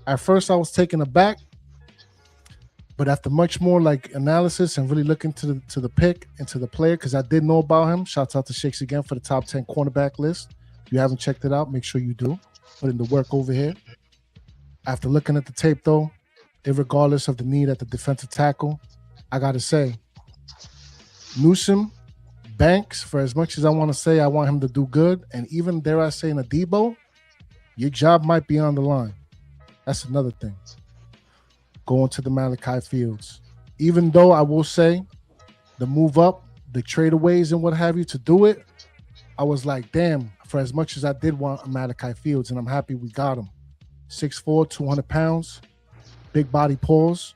At first, I was taken aback. But after much more like analysis and really looking to the pick and to the player, because I did know about him. Shouts out to Shakes again for the top 10 cornerback list. If you haven't checked it out, make sure you do. Put in the work over here. After looking at the tape, though, irregardless of the need at the defensive tackle, I got to say, Newsom, Banks, for as much as I want to say I want him to do good, and even dare I say in a Debo, your job might be on the line. That's another thing. Going to the Malachi Fields. Even though I will say the move up, the tradeaways and what have you to do it, I was like, damn, for as much as I did want a Malachi Fields, and I'm happy we got him. 6'4", 200 pounds, big body pulls,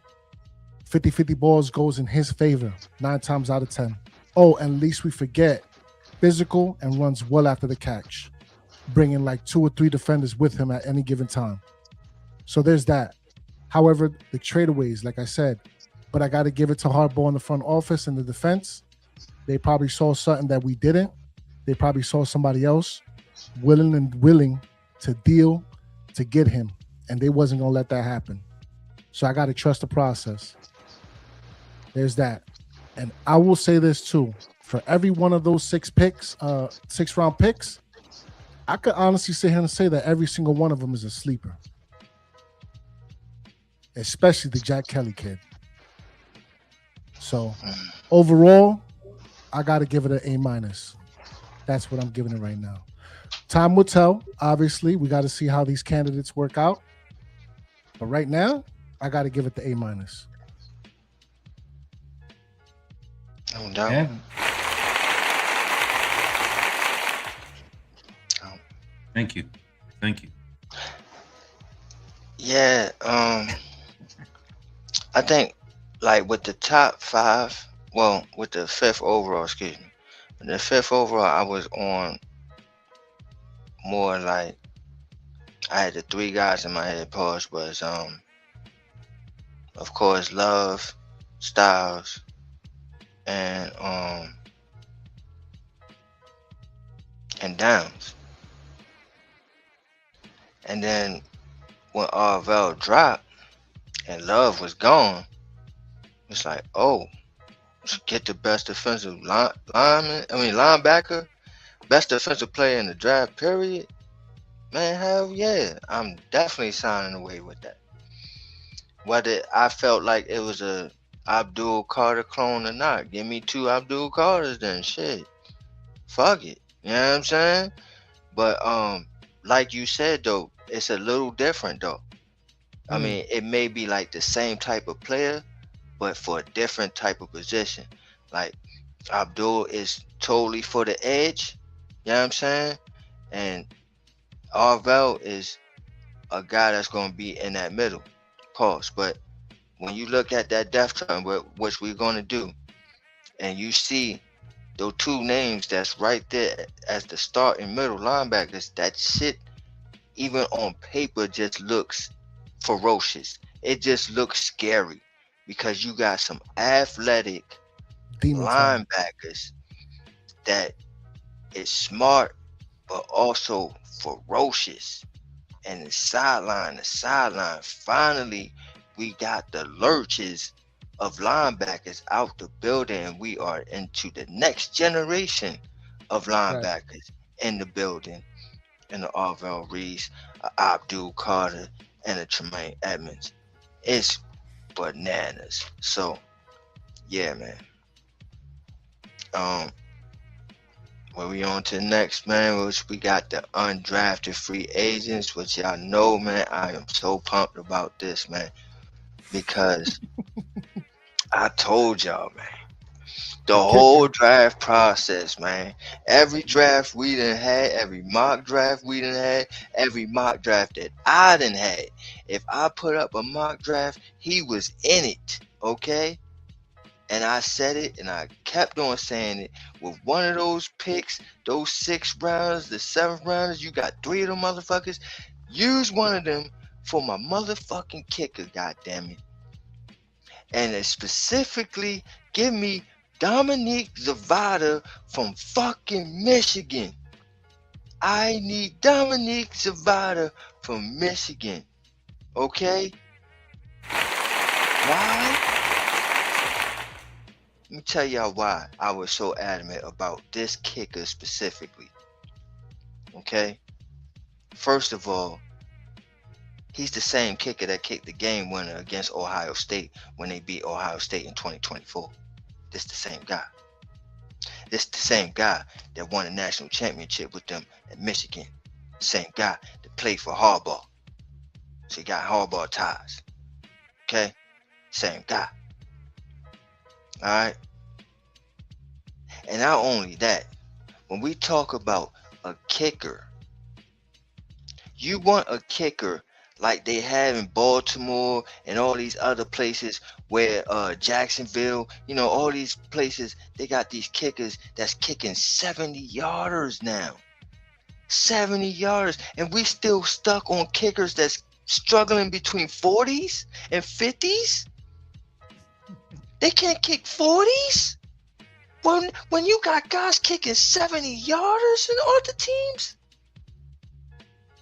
50-50 balls goes in his favor 9 times out of 10. Oh, and least we forget, physical and runs well after the catch, bringing like 2 or 3 defenders with him at any given time. So there's that. However, the tradeaways, like I said, but I got to give it to Harbaugh in the front office and the defense. They probably saw something that we didn't. They probably saw somebody else willing to deal to get him, and they wasn't going to let that happen. So I got to trust the process. There's that. And I will say this too. For every one of those 6 round picks, I could honestly sit here and say that every single one of them is a sleeper. Especially the Jack Kelly kid. So overall, I got to give it an A-. That's what I'm giving it right now. Time will tell. Obviously, we got to see how these candidates work out. But right now, I got to give it the A-. No doubt. Yeah. Thank you. Yeah, I think like with the top 5, well, with the 5th overall, excuse me. The 5th overall, I was on more like I had the 3 guys in my head. Pause was of course Love, Styles, and Downs. And then when Arvell dropped and Love was gone, it's like, oh, let's get the best defensive linebacker, best defensive player in the draft, period. Man, hell yeah. I'm definitely signing away with that. Whether I felt like it was a Abdul Carter clone or not, give me 2 Abdul Carters then, shit. Fuck it. You know what I'm saying? But like you said though, it's a little different though. I mean, it may be like the same type of player, but for a different type of position. Like Abdul is totally for the edge, you know what I'm saying? And Arvell is a guy that's going to be in that middle. Pause. But when you look at that depth chart, which we're going to do, and you see those 2 names that's right there as the start and middle linebackers, that shit, even on paper, just looks ferocious. It just looks scary because you got some athletic linebackers that is smart but also ferocious. And the sideline, finally we got the lurches of linebackers out the building, and we are into the next generation of linebackers in the building. And the Arvell Reese, Abdul Carter, and a Tremaine Edmonds. It's bananas. So yeah, man. Where we on to the next, man, which we got the undrafted free agents, which y'all know, man, I am so pumped about this, man, because I told y'all, man, the whole draft process, man, every draft we done had, every mock draft we done had, every mock draft that I done had, if I put up a mock draft, he was in it, okay? And I said it, and I kept on saying it. With one of those picks, those 6th rounders, the 7th rounders, you got 3 of them motherfuckers. Use one of them for my motherfucking kicker, goddammit. And specifically, give me Dominique Zavada from fucking Michigan. I need Dominique Zavada from Michigan. Okay? Why? Let me tell y'all why I was so adamant about this kicker specifically. Okay? First of all, he's the same kicker that kicked the game winner against Ohio State when they beat Ohio State in 2024. This the same guy. This the same guy that won a national championship with them at Michigan. Same guy that played for Harbaugh. So he got Harbaugh ties. Okay? Same guy. All right. And not only that, when we talk about a kicker, you want a kicker like they have in Baltimore and all these other places where Jacksonville, you know, all these places, they got these kickers that's kicking 70-yarders now. 70-yarders. And we still stuck on kickers that's struggling between 40s and 50s. They can't kick 40s? When you got guys kicking 70-yarders in other teams?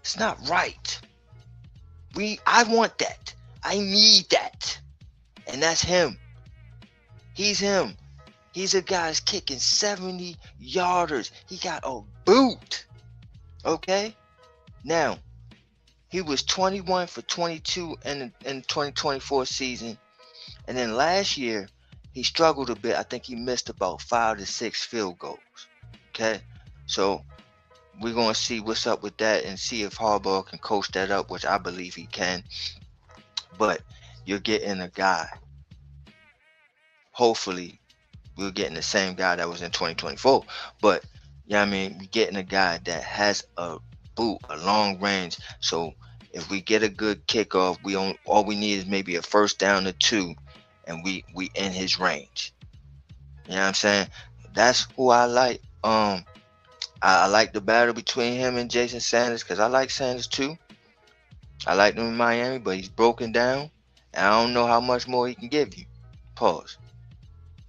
It's not right. I want that. I need that. And that's him. He's him. He's a guy that's kicking 70-yarders. He got a boot. Okay? Now, he was 21 for 22 in the 2024 season. And then last year, he struggled a bit. I think he missed about 5 to 6 field goals. Okay? So, we're going to see what's up with that and see if Harbaugh can coach that up, which I believe he can. But you're getting a guy. Hopefully, we're getting the same guy that was in 2024. But, yeah, I mean, we're getting a guy that has a boot, a long range. So, if we get a good kickoff, all we need is maybe a first down or 2, and we in his range. You know what I'm saying? That's who I like. I like the battle between him and Jason Sanders because I like Sanders too. I like him in Miami, but he's broken down, and I don't know how much more he can give you. Pause.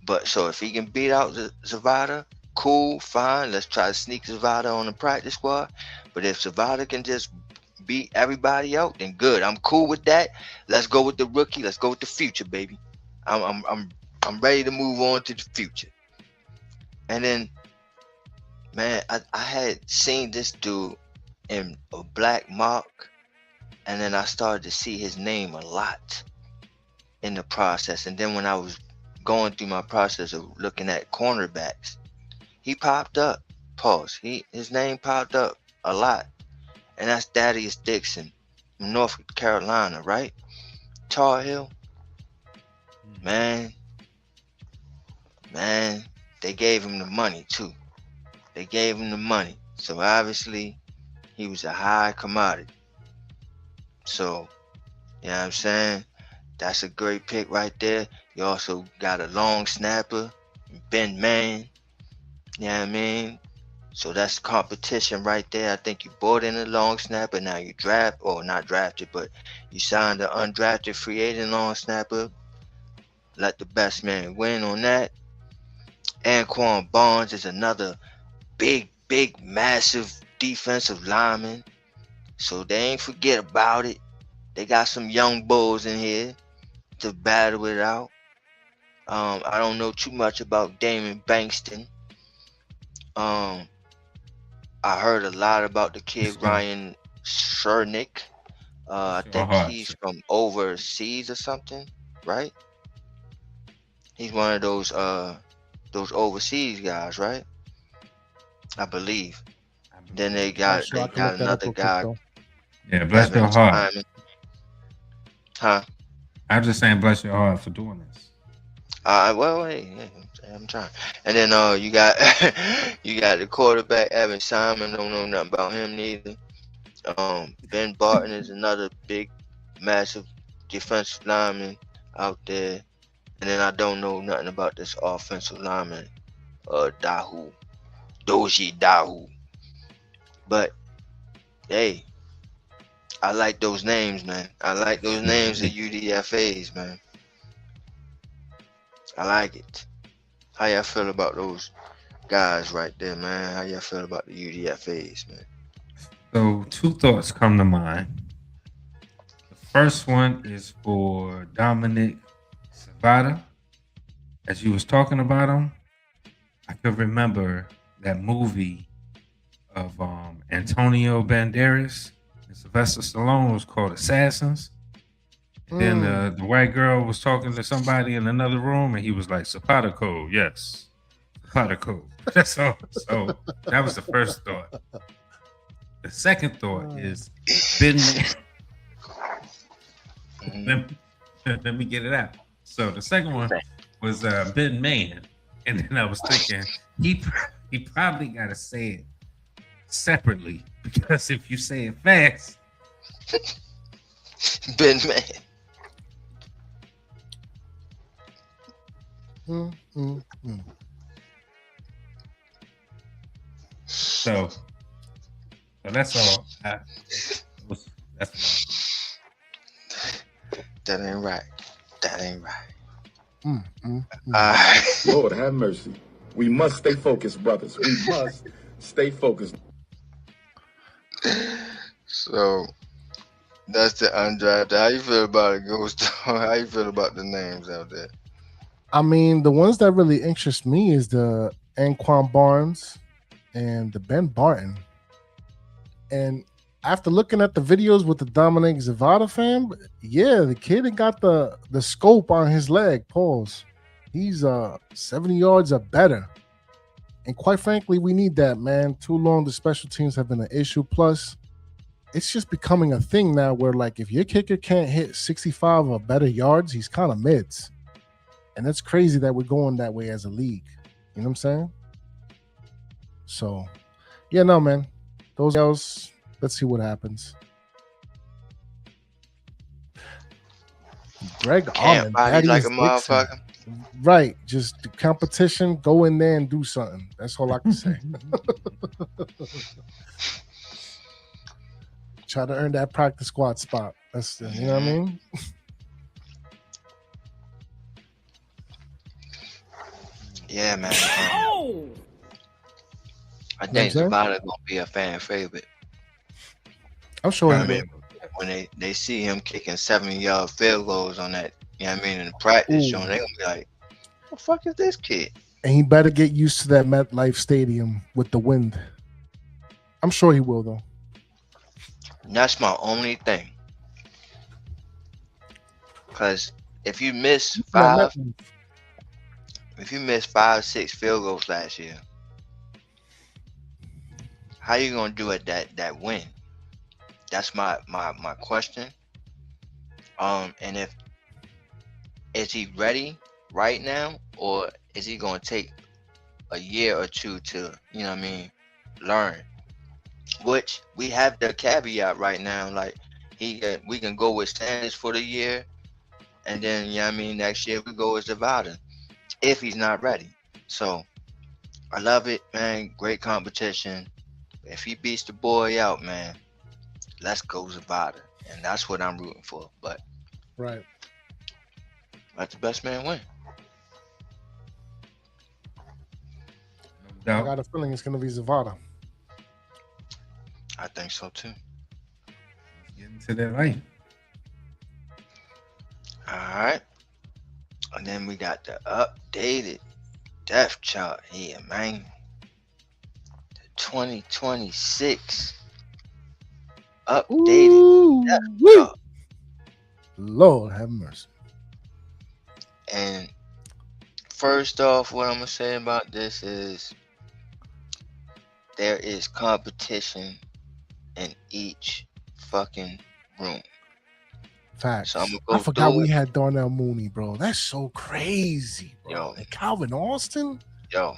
But so if he can beat out Zavada, cool, fine. Let's try to sneak Zavada on the practice squad. But if Zavada can just beat everybody out, then good. I'm cool with that. Let's go with the rookie. Let's go with the future, baby. I'm ready to move on to the future. And then, man, I had seen this dude in a black mock, and then I started to see his name a lot in the process. And then when I was going through my process of looking at cornerbacks, he popped up. Pause. His name popped up a lot. And that's Thaddeus Dixon from North Carolina, right? Tar Heel. Man, they gave him the money too. They gave him the money. So obviously, he was a high commodity. So, you know what I'm saying? That's a great pick right there. You also got a long snapper, Ben Man. You know what I mean? So that's competition right there. I think you bought in a long snapper. Now you not drafted, but you signed an undrafted free agent long snapper. Let the best man win on that. Anquan Barnes is another big, massive defensive lineman. So they ain't forget about it. They got some young bulls in here to battle it out. I don't know too much about Damon Bankston. I heard a lot about the kid Ryan Shernick. I think he's from overseas or something, right? He's one of those overseas guys, right? I believe. Then they got another guy. Yeah, bless your heart. Huh? I'm just saying, bless your heart for doing this. Well, hey, I'm trying. And then you got the quarterback Evan Simon. Don't know nothing about him neither. Ben Barton is another big, massive defensive lineman out there. And then I don't know nothing about this offensive lineman, Doji Dahu. But hey, I like those names, man. I like those names of UDFAs, man. I like it. How y'all feel about those guys right there, man? How y'all feel about the UDFAs, man? So 2 thoughts come to mind. The first one is for Dominic Savada. As you was talking about him, I could remember that movie of Antonio Banderas and Sylvester Stallone was called Assassins. And then the white girl was talking to somebody in another room, and he was like, "Sapatico, yes, Sapatico." That's all. So that was the first thought. The second thought is let me get it out. So the second one was Ben Man, and then I was thinking he probably got to say it separately, because if you say it fast, Ben Man. So that's all. That's That ain't right. That ain't right. Lord have mercy. We must stay focused, brothers. We must stay focused. So that's the undrafted. How you feel about it, Ghost? How you feel about the names out there? I mean, the ones that really interest me is the Anquan Barnes and the Ben Barton. And after looking at the videos with the Dominic Zavada fam, yeah, the kid had got the scope on his leg. Pause. He's 70 yards or better. And quite frankly, we need that, man. Too long the special teams have been an issue. Plus, it's just becoming a thing now where, like, if your kicker can't hit 65 or better yards, he's kind of mids. And that's crazy that we're going that way as a league. You know what I'm saying? So, yeah, no, man. Those else, let's see what happens. Greg Can't Allman, body like a Dixon. motherfucker. Right. Just the competition, go in there and do something. That's all I can say. Try to earn that practice squad spot. That's you know what I mean? Yeah, man. I think Zavada gonna be a fan favorite. I'm sure I mean, when they see him kicking 70-yard field goals on that, you know what I mean, in the practice show, they gonna be like, "What the fuck is this kid?" And he better get used to that MetLife Stadium with the wind. I'm sure he will, though. And that's my only thing. Because if you miss 5-6 field goals last year, how you gonna do it that win? That's my question. And is he ready right now, or is he gonna take a year or two to, you know what I mean, learn? Which we have the caveat right now, like we can go with Sanders for the year, and then, you know what I mean, next year we go with Zavada if he's not ready. So I love it, man. Great competition. If he beats the boy out, man, let's go Zavada, and that's what I'm rooting for. But right, let the best man win. I got a feeling it's gonna be Zavada. I think so too. Get into that life. All right. And then we got the updated depth chart here, man. The 2026 updated depth chart. Lord have mercy. And first off, what I'm going to say about this is there is competition in each fucking room. Facts. So I'm gonna go I forgot through we it. had Darnell Mooney, bro. That's so crazy, bro. Yo. And Calvin Austin? Yo,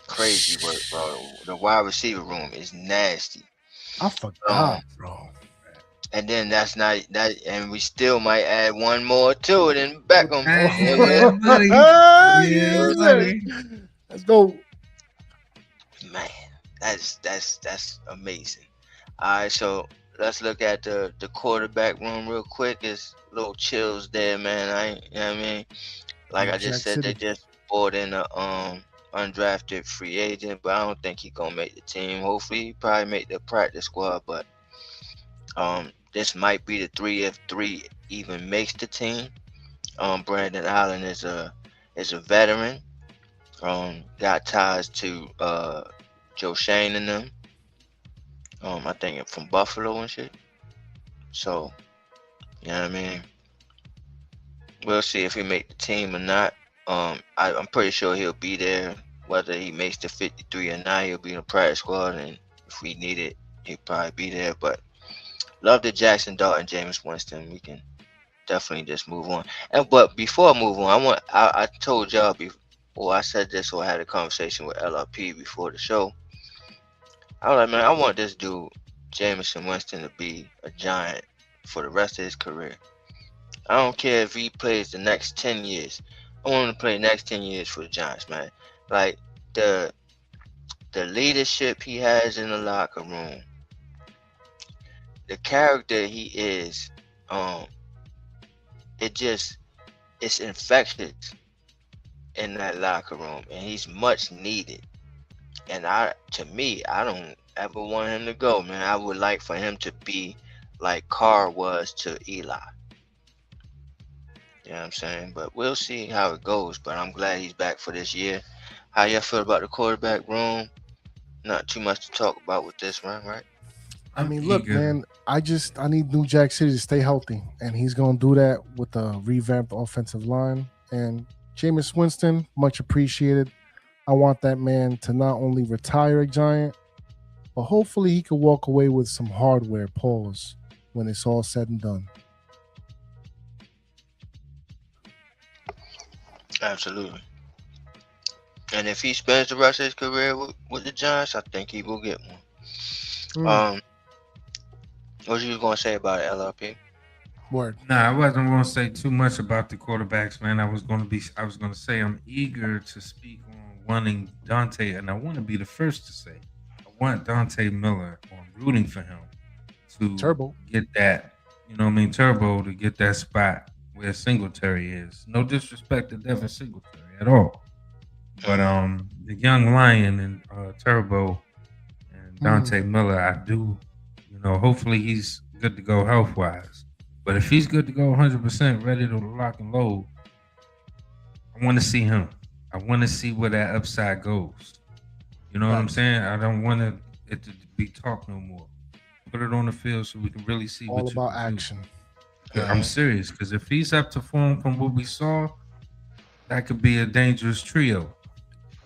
crazy work, bro. The wide receiver room is nasty. I forgot, bro. And then that's not that, and we still might add one more to it in Beckham. Let's go. Man, that's amazing. All right, so let's look at the quarterback room real quick. It's little chills there, man. You know what I mean? Like I just said, they just bought in a undrafted free agent, but I don't think he's gonna make the team. Hopefully, he probably make the practice squad, but this might be the 3 if 3 even makes the team. Brandon Allen is a veteran. Got ties to Joe Shane and them. I think from Buffalo and shit. So, you know what I mean? We'll see if he make the team or not. I'm pretty sure he'll be there. Whether he makes the 53 or not, he'll be in the practice squad, and if we need it, he'll probably be there. But love the Jaxson Dart and Jameis Winston. We can definitely just move on. But before I move on, I told y'all before, I said this, or I had a conversation with LRP before the show. I was like, man, I want this dude, Jameis Winston, to be a Giant for the rest of his career. I don't care if he plays the next 10 years. I want him to play the next 10 years for the Giants, man. Like, the leadership he has in the locker room, the character he is, it it's infectious in that locker room, and he's much needed. And to me, I don't ever want him to go, man. I would like for him to be like Carr was to Eli. You know what I'm saying? But we'll see how it goes. But I'm glad he's back for this year. How y'all feel about the quarterback room? Not too much to talk about with this one, right? I mean, look, man, I need New Jack City to stay healthy, and he's going to do that with a revamped offensive line. And Jameis Winston, much appreciated. I want that man to not only retire a Giant, but hopefully he could walk away with some hardware, pause, when it's all said and done. Absolutely. And if he spends the rest of his career with the Giants, I think he will get one. What you going to say about it, LRP? Word. Nah, I wasn't going to say too much about the quarterbacks, man. I was going to say I'm eager to speak on wanting Dante, and I want to be the first to say I want Dante Miller. I'm rooting for him to Turbo get that, you know what I mean, Turbo to get that spot where Singletary is. No disrespect to Devin Singletary at all. But the young Lion and Turbo and Dante Miller, I do, hopefully he's good to go health wise. But if he's good to go 100% ready to lock and load, I want to see him. I want to see where that upside goes. You know what I'm saying? I don't want it to be talk no more. Put it on the field so we can really see all about action. I'm serious, because if he's up to form from what we saw, that could be a dangerous trio.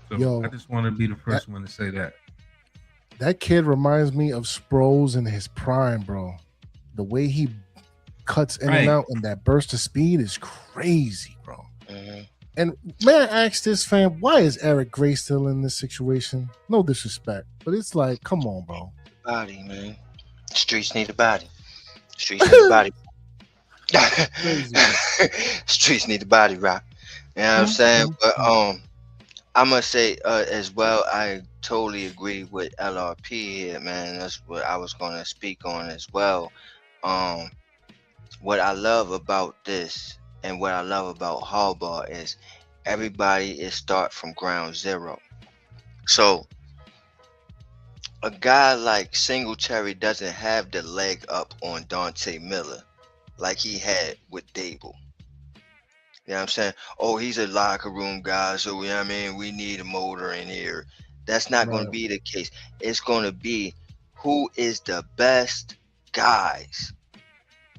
So I just want to be the first one to say that. That kid reminds me of Sproles in his prime, bro. The way he cuts in and out and that burst of speed is crazy, bro. And may I ask this, fam, why is Eric Gray still in this situation? No disrespect, but it's like, come on, bro. Body, man. Streets need a body. Streets need a body. Streets need a body, rock. You know what I'm saying? But I'm gonna say as well, I totally agree with LRP here, man. That's what I was gonna speak on as well. What I love about this and what I love about Harbaugh is everybody is start from ground zero. So a guy like Singletary doesn't have the leg up on Dante Miller like he had with Dable. You know what I'm saying? Oh, he's a locker room guy, so we need a motor in here. That's not going to be the case. It's going to be who is the best guys.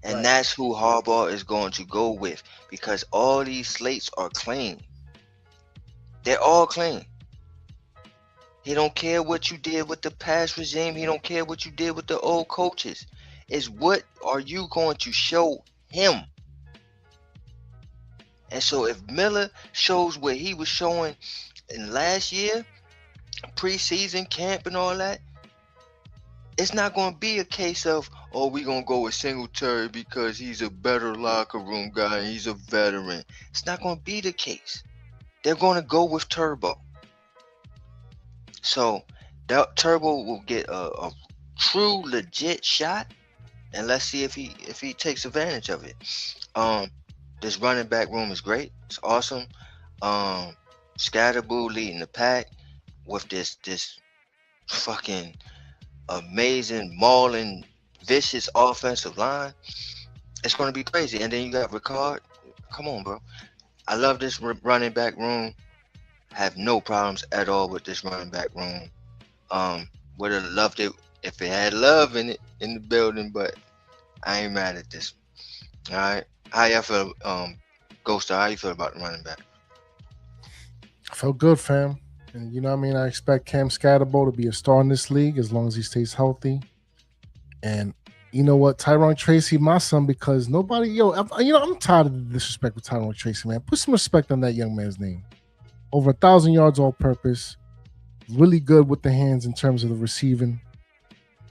And that's who Harbaugh is going to go with, because all these slates are clean. They're all clean. He don't care what you did with the past regime. He don't care what you did with the old coaches. It's what are you going to show him? And so if Miller shows what he was showing in last year, preseason camp and all that, it's not going to be a case of, oh, we're going to go with Singletary because he's a better locker room guy and he's a veteran. It's not going to be the case. They're going to go with Turbo. So that Turbo will get a true legit shot, and let's see if he takes advantage of it. This running back room is great. It's awesome. Scatterboo leading the pack with this fucking amazing, mauling, vicious offensive line. It's going to be crazy. And then you got Ricard. Come on, bro. I love this running back room. Have no problems at all with this running back room. Would have loved it if it had love in it in the building, but I ain't mad at this. All right. How y'all feel, Ghoster? How you feel about the running back? I felt good, fam. And you know what I mean? I expect Cam Scatterbo to be a star in this league as long as he stays healthy. And you know what? Tyrone Tracy, my son, because nobody, I'm tired of the disrespect with Tyrone Tracy, man. Put some respect on that young man's name. Over 1,000 yards all purpose. Really good with the hands in terms of the receiving.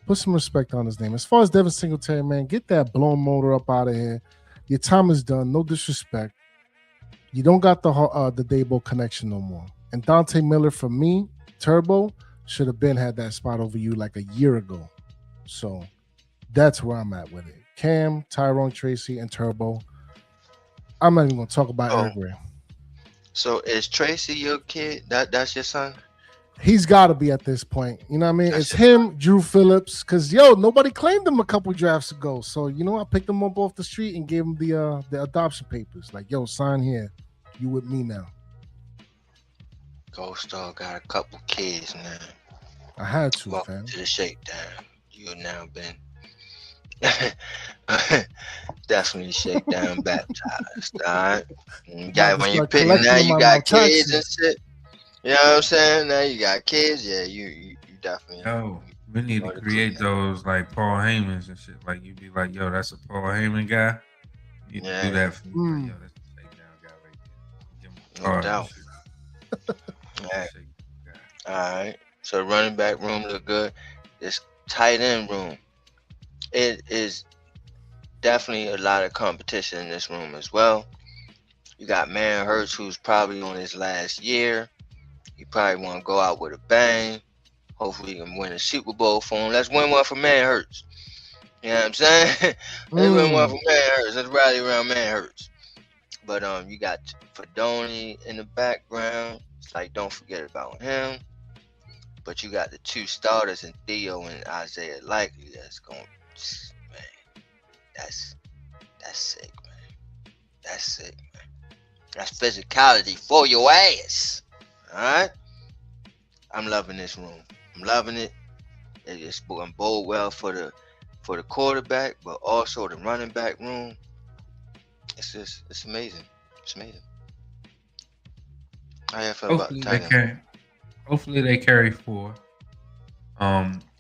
Put some respect on his name. As far as Devin Singletary, man, get that blown motor up out of here. Your time is done. No disrespect. You don't got the Dable connection no more. And Dante Miller, for me, Turbo, should have had that spot over you like a year ago. So that's where I'm at with it. Cam, Tyrone Tracy, and Turbo. I'm not even gonna talk about Oh, Eric Gray. so is Tracy your kid? That's your son? He's got to be at this point. You know what I mean? That's It's your him, Drew Phillips. Because nobody claimed him a couple drafts ago. So I picked him up off the street and gave him the adoption papers. Like, sign here. You with me now. Ghost Dog got a couple kids, man. I had to, Welcome fam. to the shakedown. You have now been definitely shakedown baptized. All right. When you pick now, you got kids and shit. You know what I'm saying? Now you got kids. Yeah, you definitely. Yo, we need to create those like Paul Heyman's and shit. Like you be like, yo, that's a Paul Heyman guy. You need to do that for me. Like, yo, that's a shakedown guy right there. Give him a No card doubt. and shit. All right. All right. So running back room look good. This tight end room, it is definitely a lot of competition in this room as well. You got Man Hurts, who's probably on his last year. He probably want to go out with a bang. Hopefully he can win a Super Bowl for him. Let's win one for Man Hurts. You know what I'm saying? Let's win one for Man Hurts. Let's rally around Man Hurts. But you got Fedoni in the background. It's like, don't forget about him. But you got the two starters in Theo and Isaiah Likely. That's going, man. That's sick, man. That's sick, man. That's physicality for your ass. All right. I'm loving this room. I'm loving it. It's going to bode well for the quarterback, but also the running back room. It's amazing. It's amazing. How you feel about the tight end? Hopefully they carry 4.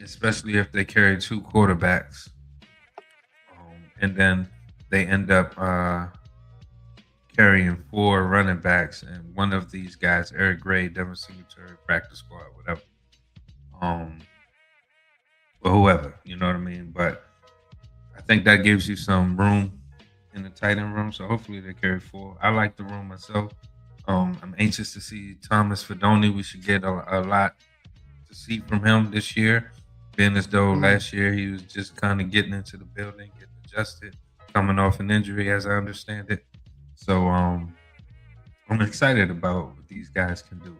Especially if they carry 2 quarterbacks. And then they end up carrying 4 running backs, and one of these guys, Eric Gray, never seen to practice squad, whatever. Or whoever, you know what I mean? But I think that gives you some room in the tight end room. So hopefully they carry 4. I like the room myself. I'm anxious to see Thomas Fedoni. We should get a lot to see from him this year. Being as though last year he was just kind of getting into the building, getting adjusted, coming off an injury, as I understand it. So I'm excited about what these guys can do.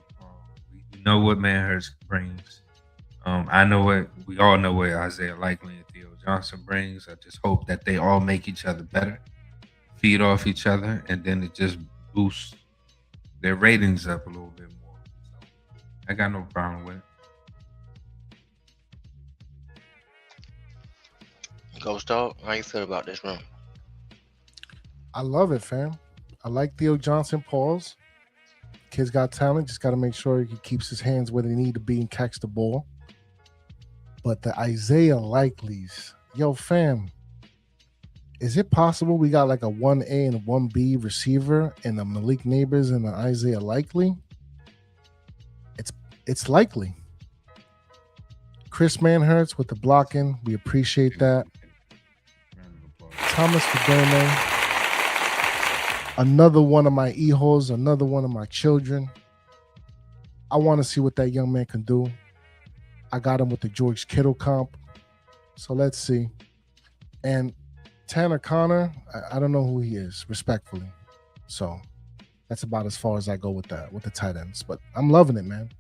We know what Manhurst brings. We all know what Isaiah Likely and Theo Johnson brings. I just hope that they all make each other better, feed off each other, and then it just boosts their ratings up a little bit more. So I got no problem with it. Ghost Dog, how you feel about this room? I love it, fam. I like Theo Johnson. Pause. Kid's got talent. Just got to make sure he keeps his hands where they need to be and catch the ball. But the Isaiah Likely's, yo, fam, is it possible we got like a 1A and a 1B receiver and a Malik Nabers and an Isaiah Likely? It's likely. Chris Manhurts with the blocking. We appreciate that. Thomas Fedoni. Another one of my e-holes, another one of my children. I want to see what that young man can do. I got him with the George Kittle comp. So let's see. And Tanner Connor, I don't know who he is, respectfully. So that's about as far as I go with that, with the tight ends. But I'm loving it, man.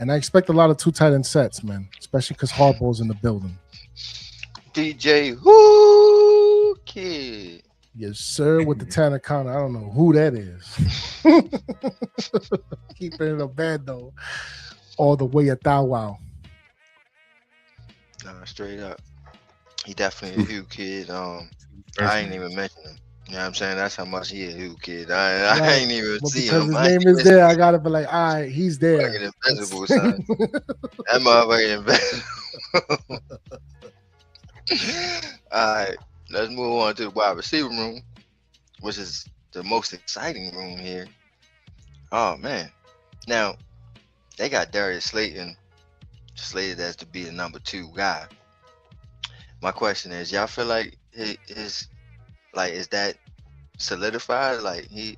And I expect a lot of 2 tight end sets, man, especially because Harbaugh's in the building. DJ Who Kid. Yes, sir, with the Tanner Connor. I don't know who that is. Keeping it a bad, though. All the way at Thou Wow. Nah, straight up. He definitely a Hugh Kid. I ain't even mention him. You know what I'm saying? That's how much he a Hugh Kid. I ain't even see him. Because his name is there, I gotta be like, all right, he's there. Invisible, son. That motherfucker invisible. All right, let's move on to the wide receiver room, which is the most exciting room here. Oh man. Now, they got Darius Slayton slated as to be the number 2 guy. My question is, y'all feel like is that solidified? Like he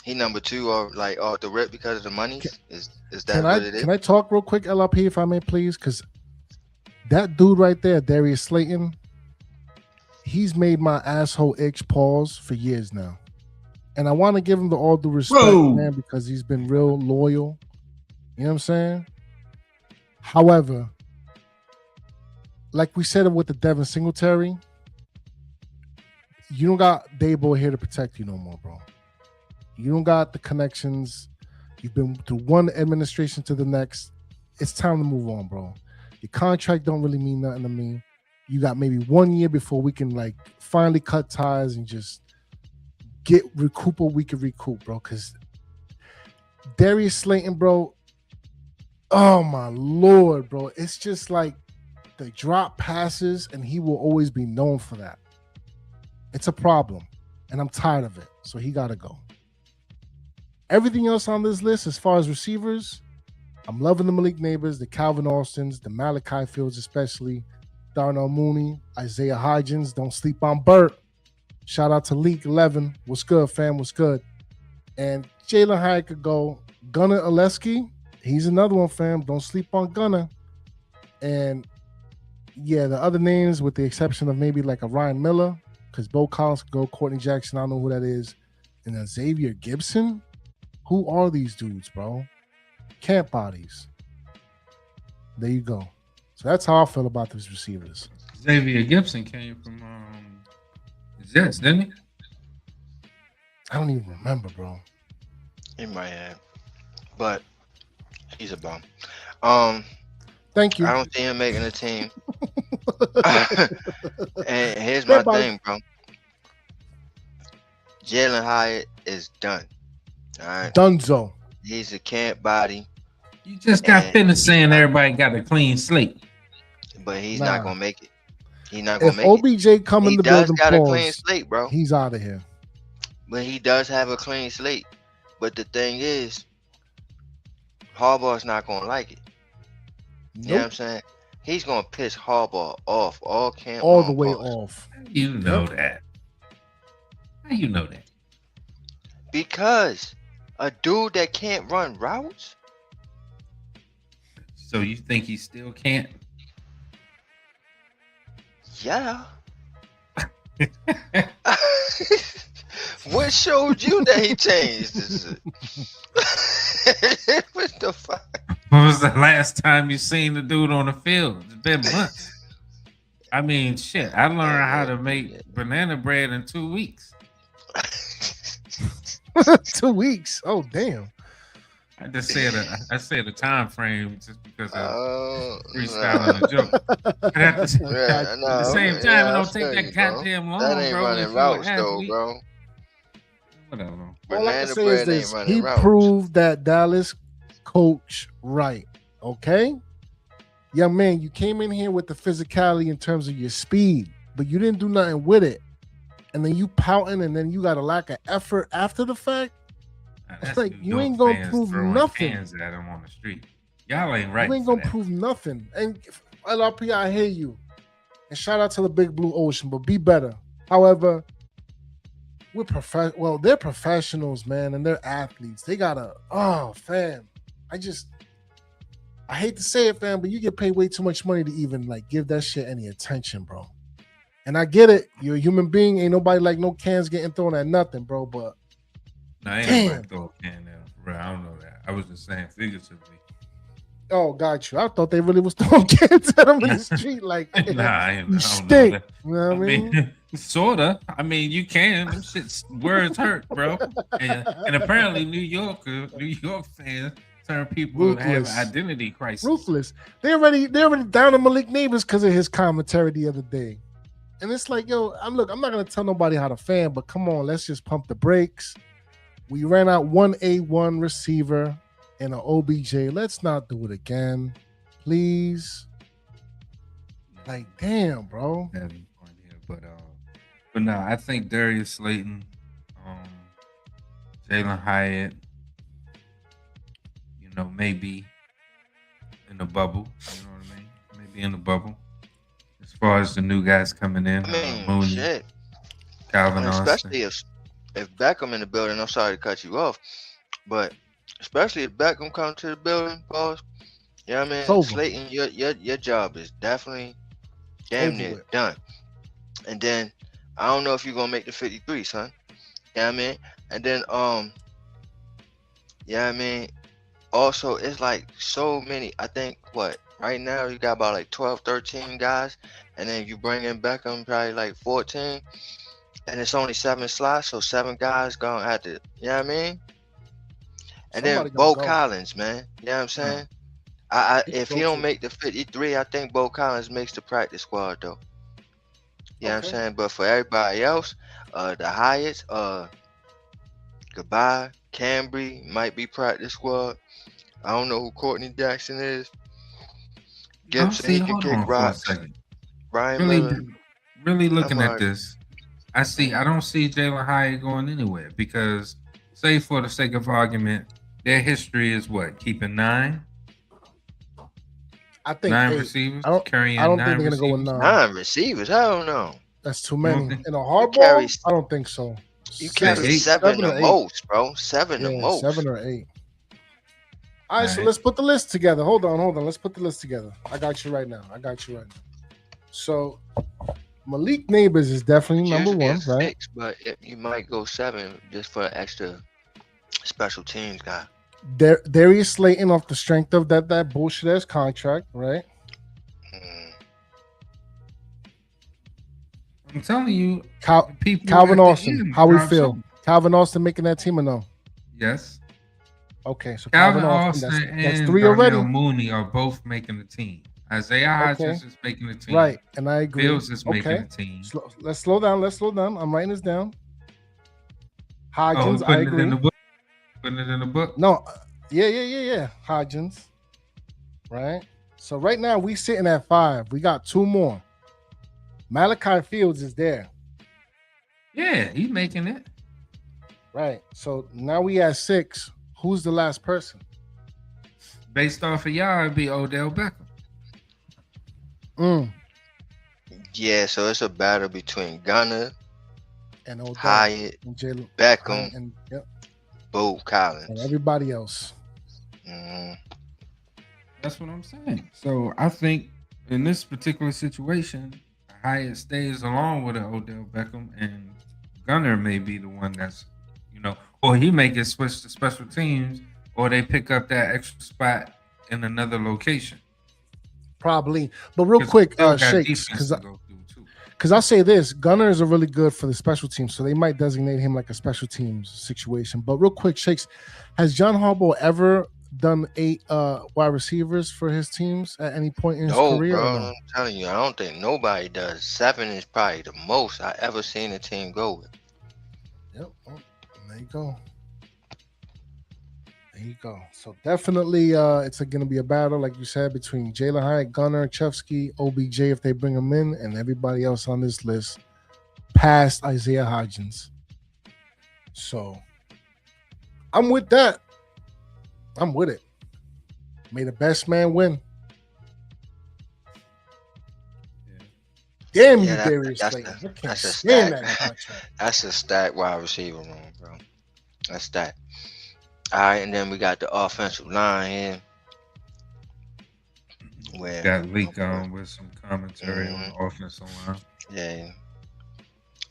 number 2 or like off the rip because of the money? Is that what it is? Can I talk real quick, LRP, if I may, please? Because that dude right there, Darius Slayton, he's made my asshole itch pause for years now. And I want to give him the all due respect, Whoa. man, because he's been real loyal. You know what I'm saying? However, like we said with the Devin Singletary, you don't got Dabo here to protect you no more, bro. You don't got the connections. You've been through one administration to the next. It's time to move on, bro. Your contract don't really mean nothing to me. You got maybe 1 year before we can like finally cut ties and just recoup what we can recoup, bro. Because Darius Slayton, bro, oh my Lord, bro. It's just like the drop passes, and he will always be known for that. It's a problem, and I'm tired of it. So he got to go. Everything else on this list, as far as receivers, I'm loving the Malik Nabers, the Calvin Austins, the Malachi Fields, especially Darnell Mooney, Isaiah Hodgins. Don't sleep on Burt. Shout out to Leak 11. What's good, fam? What's good? And Jalen Hyatt could go. Gunnar Oleski, he's another one, fam. Don't sleep on Gunnar. And yeah, the other names, with the exception of maybe like a Ryan Miller, because Bo Collins could go. Courtney Jackson, I don't know who that is. And then Xavier Gibson. Who are these dudes, bro? Camp bodies. There you go. So that's how I feel about these receivers. Xavier Gibson came from Jets, didn't he? I don't even remember, bro. He might have, but he's a bum. Thank you. I don't see him making a team. And here's my thing, bro. Jalen Hyatt is done. All right. Dunzo. He's a camp body. You just got finished saying everybody got a clean slate. But he's not gonna make it. He's not gonna make it. OBJ come in the building, he does got a clean slate, bro. He's out of here. But he does have a clean slate. But the thing is, Harbaugh's not gonna like it. Nope. You know what I'm saying? He's gonna piss Harbaugh off all camp. All the way off. You know that. How you know that? Because a dude that can't run routes. So you think he still can't? Yeah. What showed you that he changed this? What the fuck? When was the last time you seen the dude on the field? It's been months. I mean, shit. I learned how to make banana bread in 2 weeks. 2 weeks. Oh, damn. I just said a time frame just because of freestyling a joke. But at the same time, it don't take that goddamn long, that ain't bro. running routes, though, bro. Whatever. All I can say is this: he proved that Dallas coach right. Okay, young man, you came in here with the physicality in terms of your speed, but you didn't do nothing with it, and then you pouting, and then you got a lack of effort after the fact. Like you ain't gonna prove nothing. Hands at him on the street. Y'all ain't right. You ain't gonna prove nothing. And LRP, I hear you. And shout out to the Big Blue Ocean, but be better. However, they're professionals, man, and they're athletes. They gotta, fam. I hate to say it, fam, but you get paid way too much money to even like give that shit any attention, bro. And I get it. You're a human being. Ain't nobody like no cans getting thrown at nothing, bro. But no, I ain't nobody throw a can there. Bro, I don't know that. I was just saying figuratively. Oh, got you. I thought they really was throwing cans at them in the street. Like, you stink. You know what I mean? Sorta. I mean, you can. Them shit's words hurt, bro. And apparently, New York fans turn people to have identity crisis. Ruthless. They're already down on Malik Nabers because of his commentary the other day. And it's like, yo, I'm not gonna tell nobody how to fan, but come on, let's just pump the brakes. We ran out one A1 receiver and an OBJ. Let's not do it again, please. Like, damn, bro. But no, I think Darius Slayton, Jalen Hyatt, maybe in the bubble. You know what I mean? Maybe in the bubble. As far as the new guys coming in, Mooney, shit. Calvin especially Austin. if Beckham in the building. I'm sorry to cut you off, but especially if Beckham comes to the building, boss. You know what I mean? Slayton, your job is definitely damn near done. And then I don't know if you're gonna make the 53, son. Yeah, I mean, and then yeah, I mean, also it's like so many. I think what right now you got about like 12, 13 guys, and then you bring in Beckham probably like 14, and it's only 7 slots, so 7 guys gonna have to. You know what I mean? And then Somebody gonna Bo go. Collins, man. You know what I'm Huh. saying? I He could if he go don't too. make the 53, I think Bo Collins makes the practice squad though. You know what I'm Okay. saying? But for everybody else, the Hyatts, goodbye. Cambry might be practice squad. I don't know who Courtney Jackson is. Oh, Gibson, see, he can hold kick on for a rocks. second. Brian Really, Miller, really I'm looking at alright. this, I don't see Jalen Hyatt going anywhere because, say for the sake of argument, their history is what keeping I think nine 8. receivers, I carrying don't think nine they're gonna go with receivers. 9. 9 receivers. Hell no. That's too You don't many. think? In a You carry hardball, I don't think so. you Say carry Six, eight. seven 7 the or 8. most, bro. Seven the Yeah, 7 most. or 8. All All right, so right. let's put the list together. Hold on. Let's put the list together. I got you right now. So Malik Nabers is definitely It's number usually a 1, right? 6, but you might go 7 just for an extra special teams guy. Darius Slayton off the strength of that bullshit ass contract, right? Mm. I'm telling you, people Calvin at the Austin. end How we drop feel? something. Calvin Austin making that team or no? Yes. Okay, so Calvin Calvin Austin, Austin that's and 3 already. Darnell Mooney are both making the team. Isaiah Okay, Hodgins is making the team. right, and I agree. Fields is making Okay, the team. let's slow down. I'm writing this down. Oh, we're Hodgins, I putting it in the agree. book. Putting it in the book. No, yeah. Hodgins, right? So right now we sitting at 5. We got 2 more. Malachi Fields is there, Yeah, he's making it. right? So now we at 6. Who's the last person? Based off of y'all, it'd be Odell Beckham. Yeah, so it's a battle between Gunner, And Odell Hyatt, and Jalen Beckham, and yep, Bo and Collins. everybody else. Mm. That's what I'm saying. So I think in this particular situation, Hyatt stays along with an Odell Beckham, and Gunner may be the one that's, or he may get switched to special teams, or they pick up that extra spot in another location. Probably, but real 'Cause quick, we still got Shakes, defense to go through too. because I'll say this: Gunner is really good for the special teams, so they might designate him like a special teams situation. But real quick, Shakes, has John Harbaugh ever done 8 wide receivers for his teams at any point in his No, career? Or bro, no? I'm telling you, I don't think nobody does. 7 is probably the most I ever seen a team go with. Yep. Oh, there you go. So definitely, it's going to be a battle, like you said, between Jalen Hyatt, Gunner, Chevsky, OBJ if they bring him in, and everybody else on this list past Isaiah Hodgins. So I'm with that. I'm with it. May the best man win. Damn you, Yeah, Darius that's Slayton. I can't that's a stand that stack. contract. That's a stack wide receiver room, bro. That's that. All right, and then we got the offensive line here. Where Got Leak on with some commentary on the offensive line. yeah,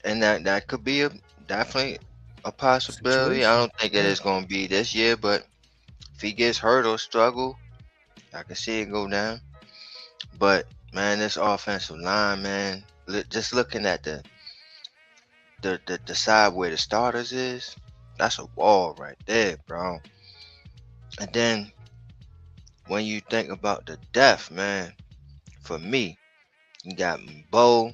and that could be definitely a possibility. I don't think it is going to be this year, but if he gets hurt or struggle, I can see it go down. But man, this offensive line, man, just looking at the side where the starters is, that's a wall right there, bro. And then when you think about the depth, man, for me, you got Bo,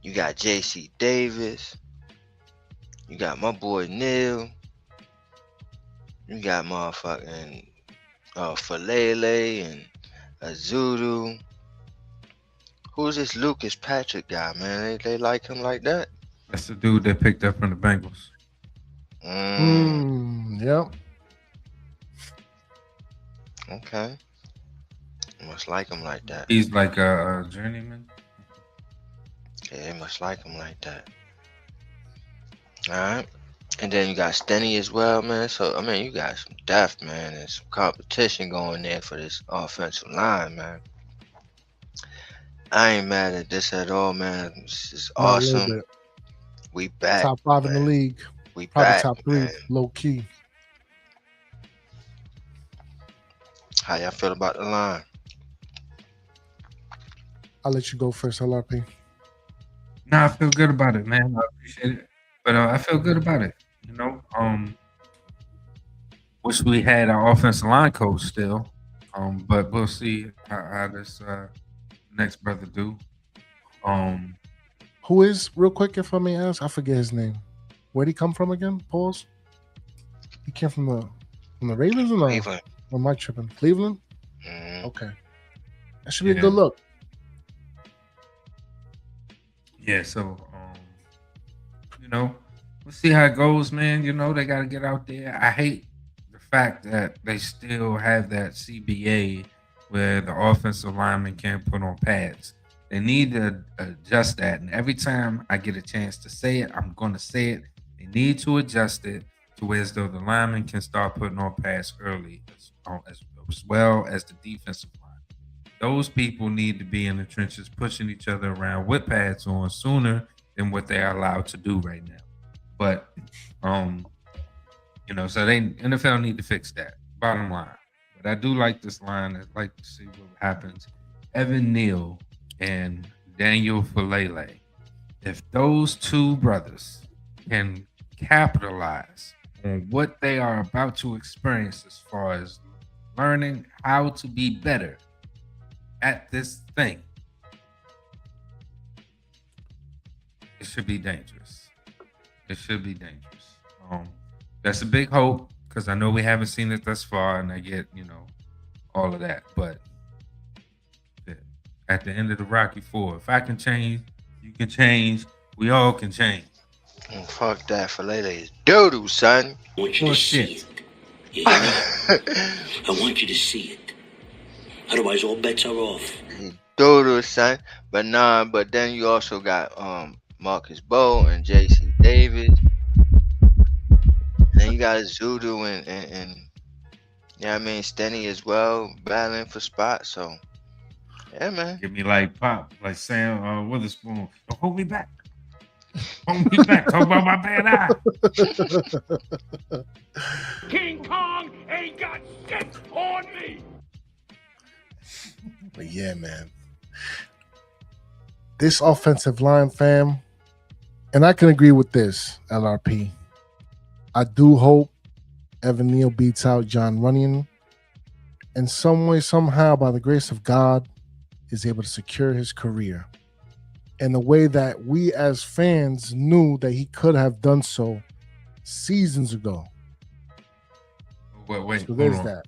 you got JC Davis, you got my boy Neil, you got motherfucking Falele and Azudu. Who's this Lucas Patrick guy, man? They like him like that? That's the dude they picked up from the Bengals. Yep. Okay. Must like him like that. He's like a journeyman. Yeah, they must like him like that. Alright. And then you got Stenny as well, man. So, I mean, you got some depth, man, and some competition going there for this offensive line, man. I ain't mad at this at all, man. This is Not a little awesome. bit. We back. Top 5 in the man. league. We Probably back, top 3, man. low key. How y'all feel about the line? I'll let you go first, LRP. Nah, I feel good about it, man. I appreciate it, but I feel good about it. You know, wish we had our offensive line coach still, but we'll see how this next brother do. Who is, real quick, if I may ask? I forget his name. Where'd he come from again? Pause. He came from the Ravens or no? Cleveland. Or am I tripping? Cleveland? Mhm. Okay. That should be a Yeah. good look. Yeah, so you know, we'll see how it goes, man. You know, they got to get out there. I hate the fact that they still have that CBA where the offensive lineman can't put on pads. They need to adjust that. And every time I get a chance to say it, I'm going to say it. They need to adjust it to where as though the lineman can start putting on pads early as well as the defensive line. Those people need to be in the trenches pushing each other around with pads on sooner than what they are allowed to do right now. But you know, so they NFL need to fix that. Bottom line. But I do like this line. I'd like to see what happens. Evan Neal and Daniel Falele. If those two brothers can capitalize on what they are about to experience as far as learning how to be better at this thing, it should be dangerous. It should be dangerous. That's a big hope because I know we haven't seen it thus far, and I get, you know, all of that. But at the end of the Rocky Four, if I can change, you can change. We all can change. Fuck that. Falele is doo-doo, son. I want you to see Bullshit. it. You hear me? I want you to see it. Otherwise, all bets are off. Doo-doo, son. But then you also got Marcus Bowe and J.C. Davis. Then you got Zudu and you know what I mean, Stenny as well, battling for spots. So yeah, man. Give me like Pop, like Sam Witherspoon. Don't hold me back. Hold me back. Talk about my bad eye. King Kong ain't got shit on me. But yeah, man. This offensive line, fam, and I can agree with this, LRP. I do hope Evan Neal beats out John Runyon in some way, somehow, by the grace of God, is able to secure his career in the way that we as fans knew that he could have done so seasons ago. Wait, So hold there's on. that.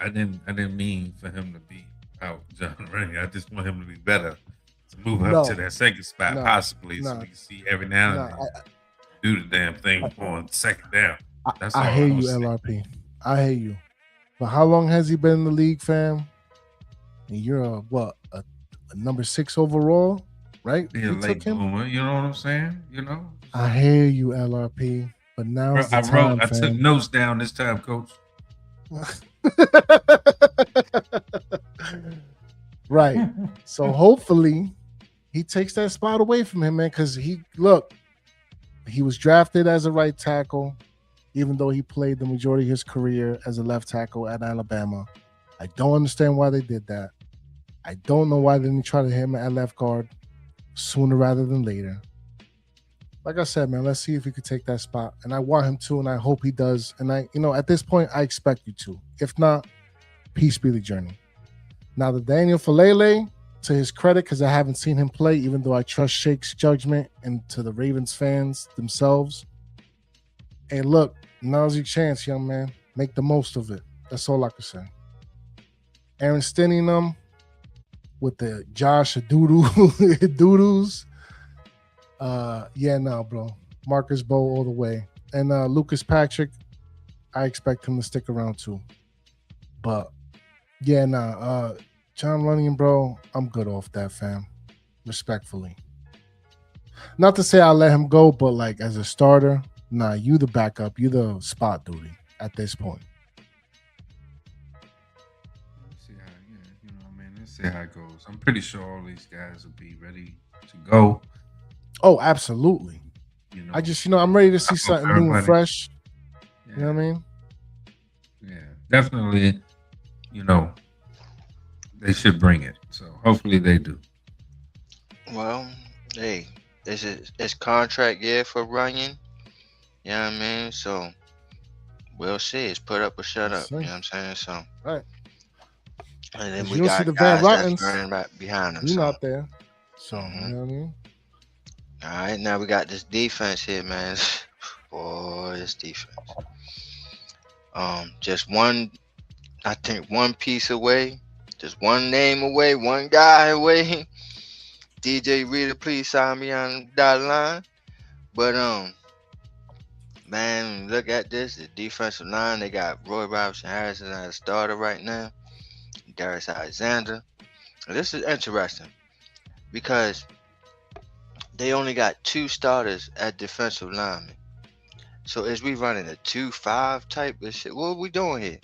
I didn't mean for him to be out John Runyon. I just want him to be better. To move up to that second spot, possibly, so we can see every now and then do the damn thing on second down. That's all I hear you, say. LRP. I hear you. But how long has he been in the league, fam? And you're a number 6 overall, right? Be a late bloomer, you know what I'm saying? You know. I hear you, LRP. But now's the time, I took notes down this time, Coach. Right. So hopefully he takes that spot away from him, man, because he was drafted as a right tackle, even though he played the majority of his career as a left tackle at Alabama. I don't understand why they did that. I don't know why they didn't try to hit him at left guard sooner rather than later. Like I said, man, let's see if he could take that spot. And I want him to, and I hope he does. And at this point, I expect you to. If not, peace be the journey. Now, the Daniel Falele, to his credit, because I haven't seen him play, even though I trust Shake's judgment, and to the Ravens fans themselves. Hey, look, now's your chance, young man. Make the most of it. That's all I can say. Aaron Stinney and them with the Josh Doodles. Bro. Marcus Bowe all the way. And Lucas Patrick, I expect him to stick around too. But John Runyon, bro, I'm good off that, fam. Respectfully. Not to say I'll let him go, but like as a starter, nah, you the backup, you the spot duty at this point. Let's see let's see how it goes. I'm pretty sure all these guys will be ready to go. Oh, absolutely. I just, I'm ready to see something new and fresh. Yeah. You know what I mean? Yeah, definitely. They should bring it. So hopefully they do. Well, hey, it's contract year for Runyon. You know what I mean? So we'll see. It's put up or shut up. You know what I'm saying? So right. And then you we don't got see the guys Van that's Rottens. running right behind him. He's So. not there. So you know what I mean? All right, now we got this defense here, man. Boy, this defense. Just one piece away, just one name away, one guy away. DJ Reader, please sign me on the dotted line. But man, look at this. The defensive line, they got Roy Robinson Harrison as a starter right now. Darius Alexander. And this is interesting because they only got 2 starters at defensive lineman. So is we running a 2-5 type of shit? What are we doing here?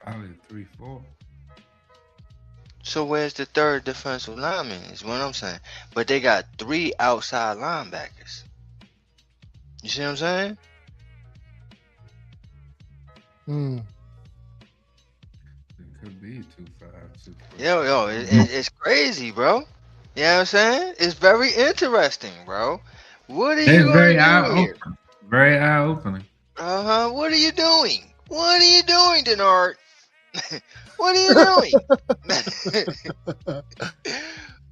Probably 3-4. So where's the 3rd defensive lineman is what I'm saying. But they got 3 outside linebackers. You see what I'm saying? It could be 2-5, 2-4. Yo, it's crazy, bro. You know what I'm saying? It's very interesting, bro. What are you going to do here? Very eye-opening. What are you doing? What are you doing, Denard? What are you doing?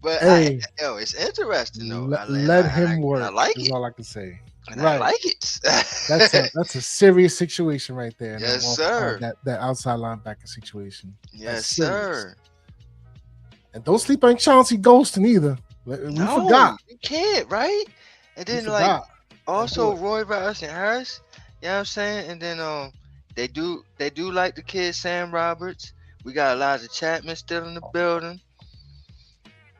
But hey, it's interesting though. Let him work. I like is it. all I can say. And I like it. that's a serious situation right there. Yes, sir. That outside linebacker situation. Yes, sir. And don't sleep on Chauncey Golston either. We forgot. You can't, right? And then also Roy Robinson Harris. You know what I'm saying? And then they do like the kid Sam Roberts. We got Elijah Chapman still in the building.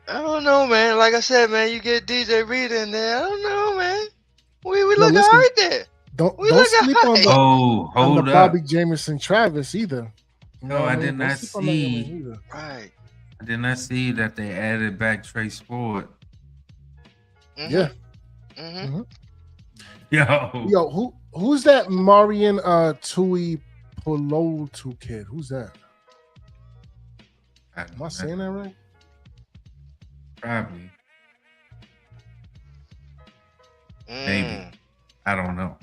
I don't know, man. Like I said, man, you get DJ Reader in there. I don't know, man. We look all right there. Don't sleep on the Bobby Jameson Travis either. No, I did not see. Right. I did not see that they added back Trey Sport. Mm-hmm. Yeah. Mm-hmm. Yo, who's that Marion Tui Polotu kid? Who's that? Am I saying that right? Probably. Maybe. I don't know.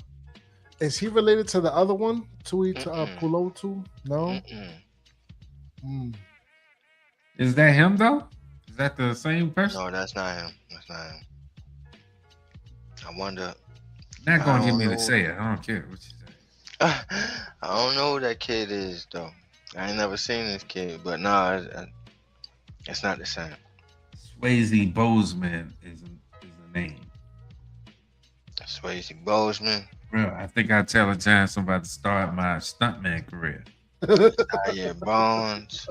Is he related to the other one? Tui Polotu? No. Is that him though? Is that the same person? No, that's not him. I wonder. Not gonna get me to say it. I don't care what you say. I don't know who that kid is though. I ain't never seen this kid, but no, it's not the same. Swayze Bozeman is the name. Swayze Bozeman. Bro, I think I tell a chance I'm about to start my stuntman career. Zaire Barnes.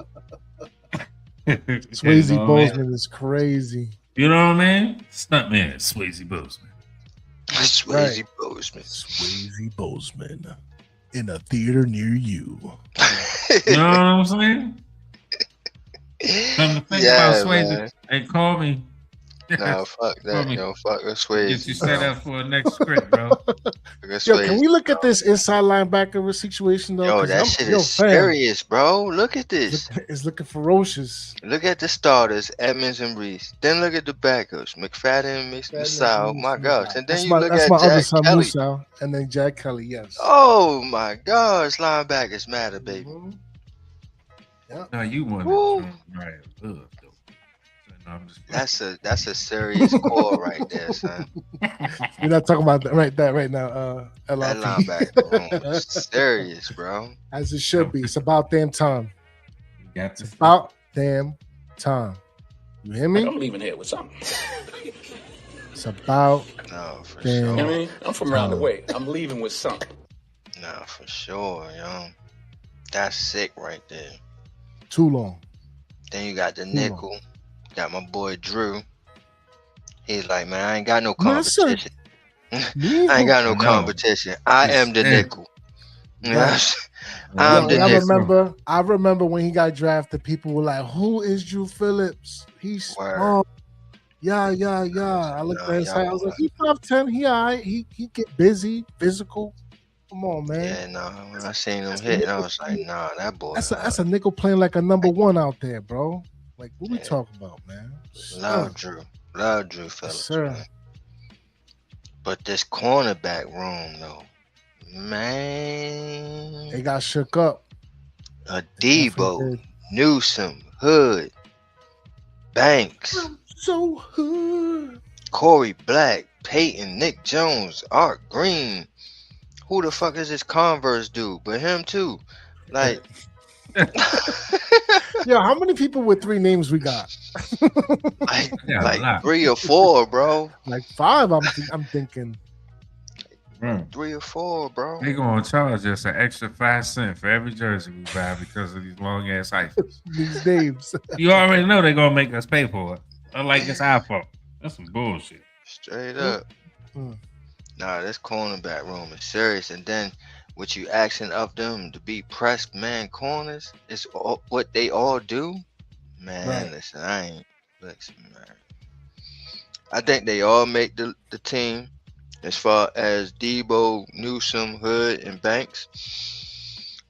Swayze Bozeman is crazy. You know what I mean? Stuntman, Swayze Bozeman. Swayze Bozeman. Swayze Bozeman in a theater near you. You know what I'm saying? Come to think about Swayze, man. Hey, call me. No, fuck that. Yo, fuck Swayze. Get you set up for a next script, bro. Yo, can we look at this inside linebacker situation though? Yo, that shit is serious, bro. Look at this. It's looking ferocious. Look at the starters, Edmonds and Reese. Then look at the backups, McFadden and Masao. My gosh. And then look at Jack Kelly. Musau, and then Jack Kelly, yes. Oh my gosh, linebackers matter, baby. Yeah. No, you want it. Right. Ugh. No, that's a serious call right there, son. We're not talking about that right now. That linebacker room is serious, bro. As it should be. It's about damn time. It's about damn time. You hear me? I'm leaving here with something. It's about for damn sure. I mean, I'm from around the way. I'm leaving with something. No, for sure, yo. That's sick right there. Too long. Then you got the nickel. Got my boy Drew. He's like, man, I ain't got no competition. I ain't got no competition. I am the nickel. I'm the nickel. I remember when he got drafted, people were like, who is Drew Phillips? He's small. Yeah. I looked at his y'all height. I was like, he 5'10". He all right. He get busy, physical. Come on, man. Yeah, no. When I seen him That's a hitting, I nickel was like, playing- nah, that boy. That's a nickel playing like a number one out there, bro. Like, what we Yeah. talking about, man? Loud Drew Yes, Phillips, sir. man. But this cornerback room, though, man, They got shook up. a They Debo, definitely did. Newsome, Hood, Banks, So hood. Corey Black, Peyton, Nick Jones, Art Green. Who the fuck is this Converse dude? But him too. Like, Yo, how many people with 3 names we got? Yeah, a lot. 3 or 4, bro. Like 5. I'm thinking. Bro, 3 or 4, bro. they gonna charge us an extra 5 cents for every jersey we buy because of these long ass hyphens. These names. You already know they're gonna make us pay for it. Unlike it's our fault. That's some bullshit. Straight up. Mm. Nah, this cornerback room is serious. And then what you asking of them to be pressed man corners is what they all do. Man, Right. listen, man. I think they all make the team as far as Debo, Newsome, Hood, and Banks.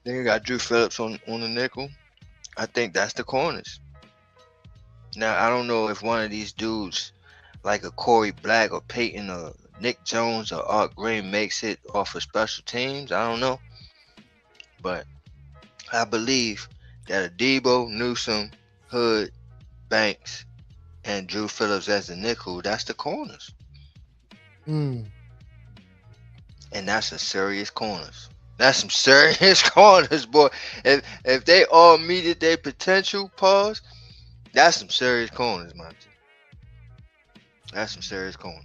Then you got Drew Phillips on the nickel. I think that's the corners. Now, I don't know if one of these dudes, like a Corey Black or Peyton or Nick Jones or Art Green, makes it off of special teams. I don't know. But I believe that a Debo, Newsome, Hood, Banks, and Drew Phillips as the nickel, that's the corners. Mm. And that's a serious corners. That's some serious corners, boy. If they all meted their potential, pause, that's some serious corners, man. That's some serious corners.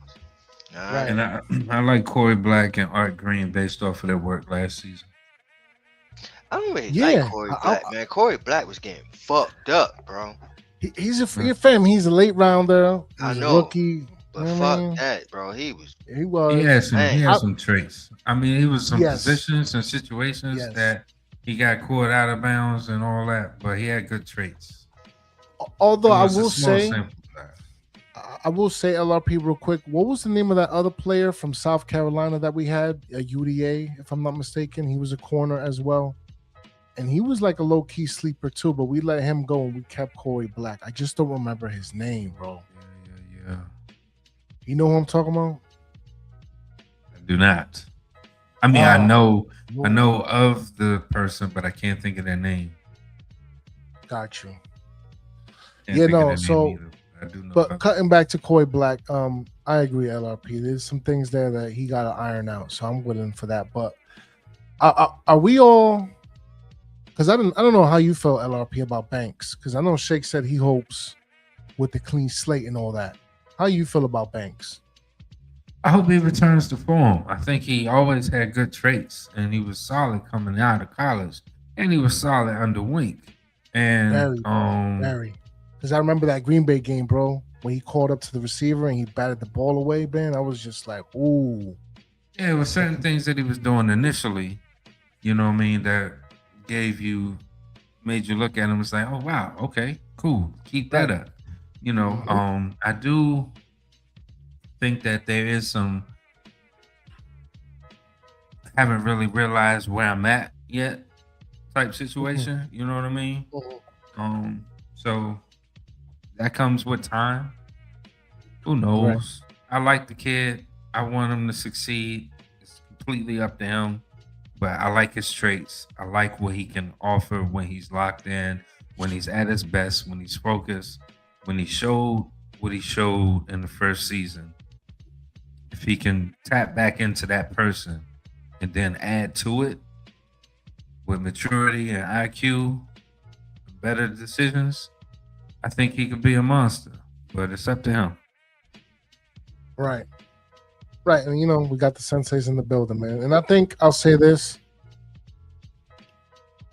All right. And I like Corey Black and Art Green based off of their work last season. I don't really Yeah, like Corey Black, man. Corey Black was getting fucked up, bro. He's a free fam. He's a late rounder. He's I a know, rookie. but You know what I mean? fuck that, bro. He was. He was. He had some. He Man. had some traits. I mean, he was some Yes. positions and situations Yes. that he got caught out of bounds and all that, but he had good traits. Although It I was a will small say, sample size. I will say LRP real quick. What was the name of that other player from South Carolina that we had? A UDA, if I'm not mistaken. He was a corner as well. And he was like a low-key sleeper too, but we let him go and we kept Corey Black. I just don't remember his name, bro. Yeah. You know who I'm talking about? I do not. I mean, I know Whoa. of the person, but I can't think of their name. Got you. Can't Yeah, think of no, their name so- either. I do know. But about cutting back to Corey Black, I agree, LRP. There's some things there that he got to iron out, so I'm willing for that. But are we all? Because I don't know how you felt, LRP, about Banks. Because I know Shake said he hopes with the clean slate and all that. How you feel about Banks? I hope he returns to form. I think he always had good traits, and he was solid coming out of college, and he was solid under Wink. And Very. Because I remember that Green Bay game, bro, when he called up to the receiver and he batted the ball away, man. I was just like, ooh. yeah, it was certain things that he was doing initially, you know what I mean, that made you look at him and say, oh wow, okay, cool, keep that up. You know, I do think that there is some haven't really realized where I'm at yet type situation. You know what I mean? So that comes with time. Who knows? I like the kid. I want him to succeed. It's completely up to him. But I like his traits. I like what he can offer when he's locked in, when he's at his best, when he's focused, when he showed what he showed in the first season. If he can tap back into that person and then add to it with maturity and IQ, better decisions, I think he could be a monster. But it's up to him. Right. And, you know, we got the senseis in the building, man. And I think I'll say this.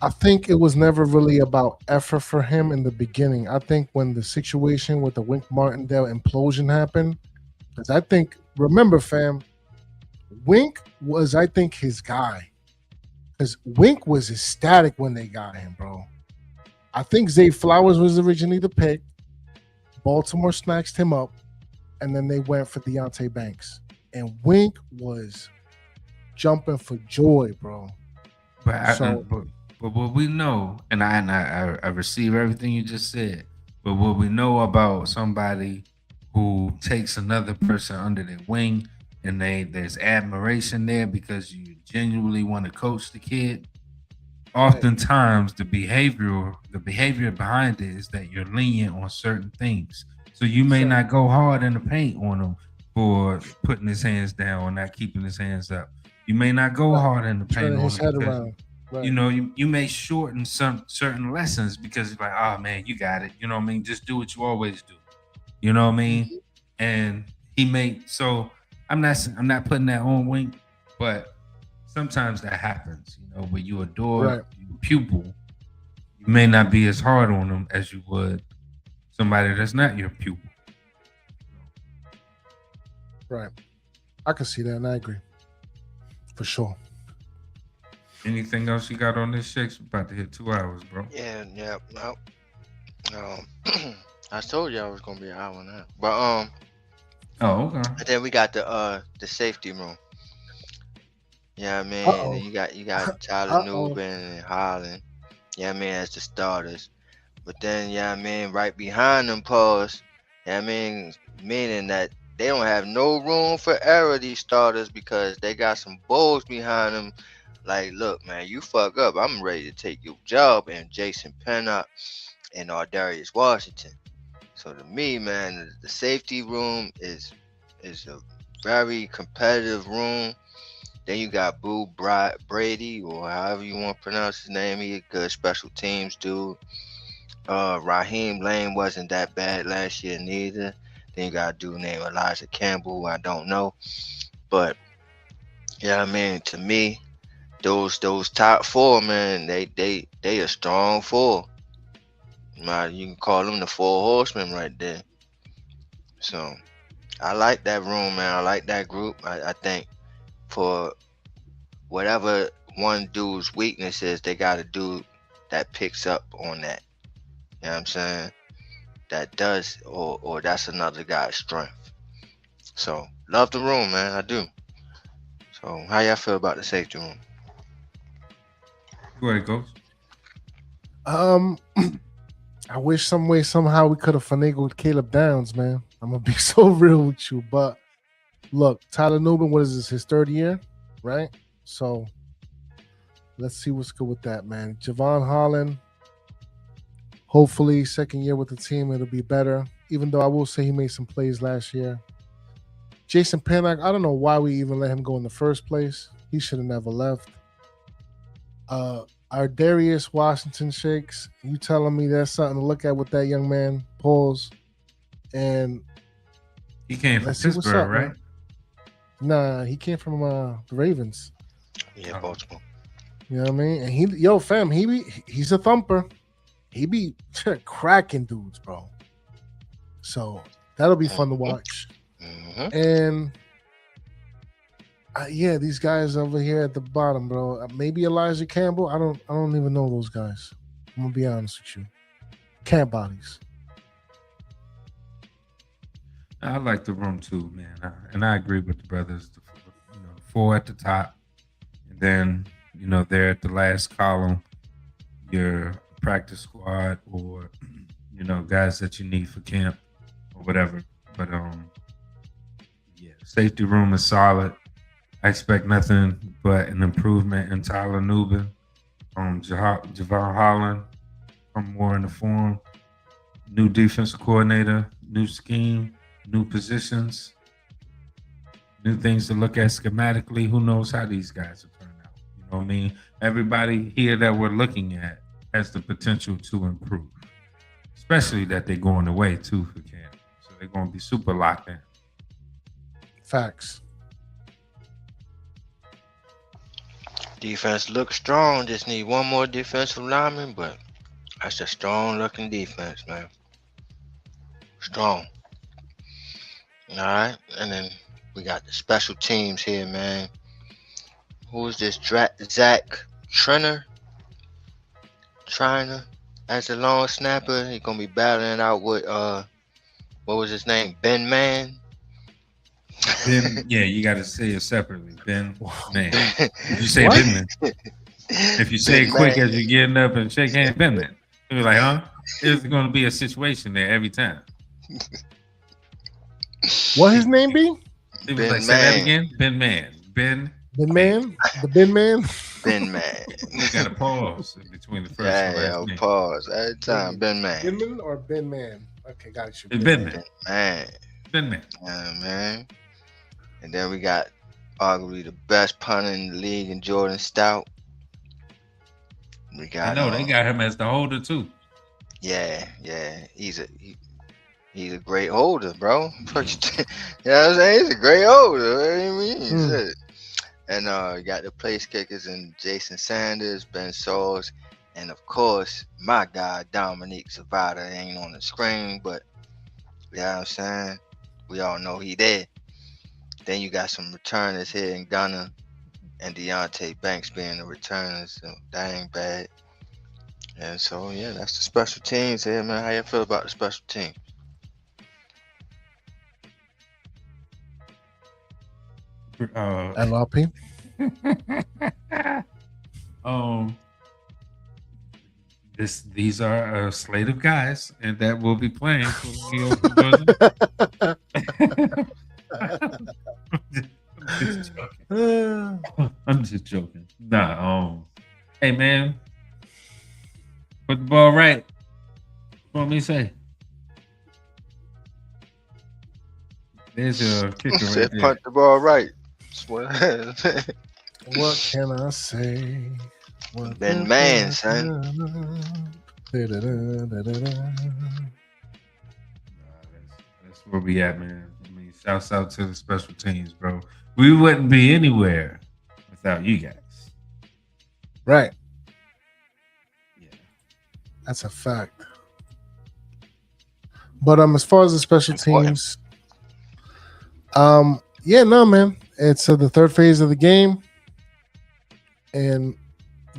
I think it was never really about effort for him in the beginning. I think when the situation with the Wink Martindale implosion happened, because I think, remember, fam, Wink was, I think, his guy. Because Wink was ecstatic when they got him, bro. I think Zay Flowers was originally the pick. Baltimore snatched him up. and then they went for Deontay Banks. And Wink was jumping for joy, bro. But So but what we know, and I receive everything you just said. But what we know about somebody who takes another person under their wing, and there's admiration there because you genuinely want to coach the kid. Oftentimes, the behavior behind it is that you're lenient on certain things. So you may not go hard in the paint on him for putting his hands down or not keeping his hands up. You may not go hard in the paint turning on his him head because around. Right. you know you may shorten some certain lessons because it's like, oh man, you got it. You know what I mean? Just do what you always do. You know what I mean? And he may. So I'm not putting that on Wink, but sometimes that happens. You know, when you adore your pupil, you may not be as hard on them as you would somebody that's not your pupil. Right. I can see that, and I agree. For sure. Anything else you got on this, Shakes? We're about to hit 2 hours, bro. Yeah, no. I told you I was gonna be an hour now. But Oh, okay. and then we got the safety room. Yeah, I mean, Uh-oh. and you got Tyler Nubin and Holland. Yeah, I mean, as the starters. But then, yeah, I mean, right behind them, pause. Yeah, I mean, meaning that they don't have no room for error, these starters, because they got some bulls behind them. Like, look, man, you fuck up, I'm ready to take your job. And Jason Pennock and Darius Washington. So to me, man, the safety room is a very competitive room. Then you got Boo Brady, or however you want to pronounce his name. He a good special teams dude. Raheem Lane wasn't that bad last year neither. Then you got a dude named Elijah Campbell, who I don't know. But yeah, I mean, to me, those top four, man, they a strong four. You can call them the four horsemen right there. So I like that room, man. I like that group. I think for whatever one dude's weakness is, they got a dude that picks up on that. You know what I'm saying? That does, or that's another guy's strength. So love the room, man. I do. So how y'all feel about the safety room? Go ahead, Coach. I wish some way, somehow we could have finagled Caleb Downs, man. I'm gonna be so real with you. But look, Tyler Nubin, what is this, his third year? Right? So let's see what's good with that, man. Javon Holland, hopefully second year with the team, it'll be better. Even though I will say he made some plays last year. Jason Pennock, I don't know why we even let him go in the first place. He should have never left. Our Darius Washington, Shakes, you telling me there's something to look at with that young man? Pause. And he came from Pittsburgh, right? Man. Nah, he came from the Ravens. Yeah, Baltimore. You know what I mean? And he's a thumper. He be cracking dudes, bro. So that'll be fun to watch. Mm-hmm. And yeah, these guys over here at the bottom, bro. Maybe Elijah Campbell. I don't even know those guys. I'm gonna be honest with you. Camp bodies. I like the room too, man, and I agree with the brothers. Four at the top, and then there at the last column, your practice squad, or guys that you need for camp or whatever. But yeah, safety room is solid. I expect nothing but an improvement in Tyler Nubin. Javon Holland come more in the form. New defensive coordinator, new scheme, new positions, new things to look at schematically. Who knows how these guys will turn out? You know what I mean? Everybody here that we're looking at has the potential to improve, especially that they're going away too for camp. So they're going to be super locked in. Facts. Defense looks strong. Just need one more defensive lineman, but that's a strong looking defense, man. Strong. All right, and then we got the special teams here, man. Who is this? Zach Triner as a long snapper. He's gonna be battling out with what was his name? Ben Man. Ben, yeah, you got to say it separately. Ben man. If you say What? Ben man, if you say Ben it quick Man. as you're getting up and shake hands, Ben man. You're like, huh? There's going to be a situation there every time. What his name be? He was Ben like, say that Man. again. Ben man. Ben. The man? The Ben Man? Ben Man. You got to pause in between the first Yeah, and last yeah, name. pause. Every time. Ben Man. Benman or Ben Man? Okay, got you. It's Ben man. Ben Man. Ben man. Yeah, man. And then we got arguably the best punter in the league in Jordan Stout. We I got know they got him as the holder too. yeah. He's a great holder, bro. You know what I'm saying? He's a great holder. What do you mean? Shit. And you got the place kickers and Jason Sanders, Ben Sauls, and of course my guy Dominique Zavada ain't on the screen, but you know what I'm saying? We all know he there. Then you got some returners here in Gunner and Deontay Banks being the returners, so that ain't bad. And so yeah, that's the special teams here, man. How you feel about the special team? LRP. These are a slate of guys, and that will be playing for the I'm just joking. Nah. Hey man, put the ball right. What want me to say? There's your kicker right Said there. punt the ball right. What can I say? Ben Man, son. That's where we at, man. I mean, shouts out to the special teams, bro. We wouldn't be anywhere without you guys. Right. Yeah. That's a fact. But as far as the special teams, yeah, no, man. It's the third phase of the game. And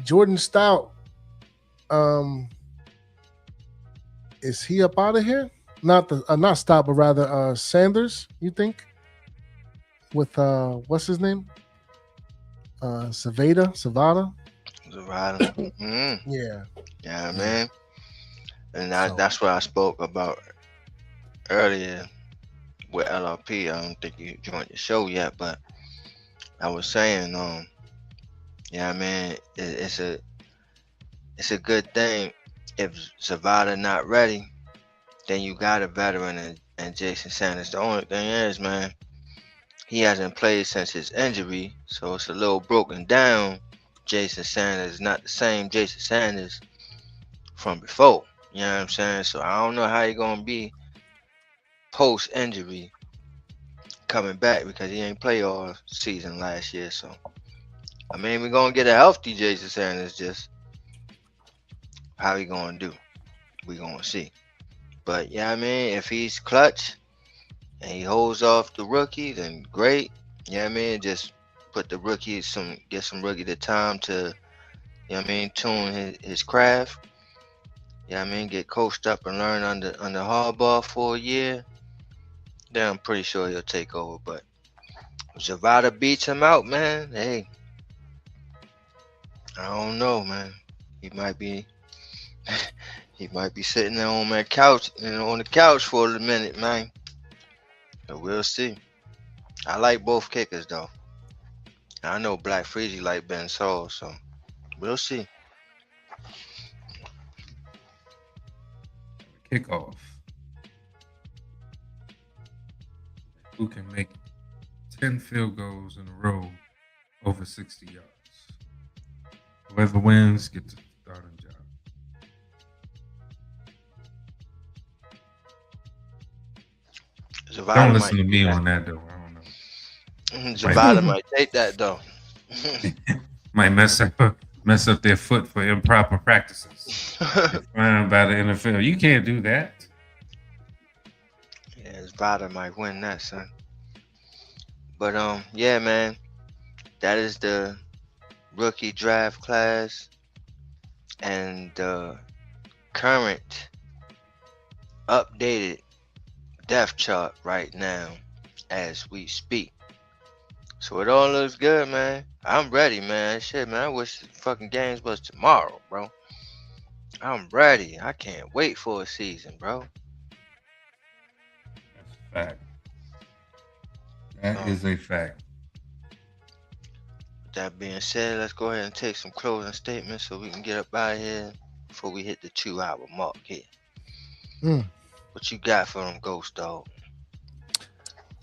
Jordan Stout, is he up out of here? Not Stout, but rather Sanders, you think? With what's his name? Zavada? Yeah. Yeah, man. And that's what I spoke about earlier with LRP. I don't think you joined the show yet, but I was saying, yeah, man, it's a good thing if Zavada not ready, then you got a veteran and Jason Sanders. The only thing is, man, he hasn't played since his injury, so it's a little broken down. Jason Sanders is not the same Jason Sanders from before. You know what I'm saying? So I don't know how he's gonna be post injury coming back because he ain't play all season last year. So I mean, we're gonna get a healthy Jason Sanders. Just how he gonna do, we gonna see. But yeah, I mean, if he's clutch and he holds off the rookie, then great. Yeah, I mean, just put the rookie get some rookie the time to, you know what I mean, tune his craft. Yeah, I mean, get coached up and learn under Harbaugh for a year. Then I'm pretty sure he'll take over. But if Zavada beats him out, man, hey, I don't know, man. He might be sitting there on that couch, on the couch for a minute, man. But we'll see. I like both kickers though. I know Black Freezy like Ben Saul, so we'll see. Kickoff. Who can make 10 field goals in a row over 60 yards? Whoever wins gets the starting job. Zavada Don't listen to me on that though. I don't know. Zavada might take that though. Might mess up their foot for improper practices. Fine by the NFL. You can't do that. Yeah, Zavada might win that, son. But yeah, man, that is the rookie draft class and the current updated depth chart right now as we speak. So it all looks good, man. I'm ready, man. Shit, man. I wish the fucking games was tomorrow, bro. I'm ready. I can't wait for a season, bro. That's a fact. That is a fact. With that being said, let's go ahead and take some closing statements so we can get up out of here before we hit the 2-hour mark here. What you got for them, Ghost Dog?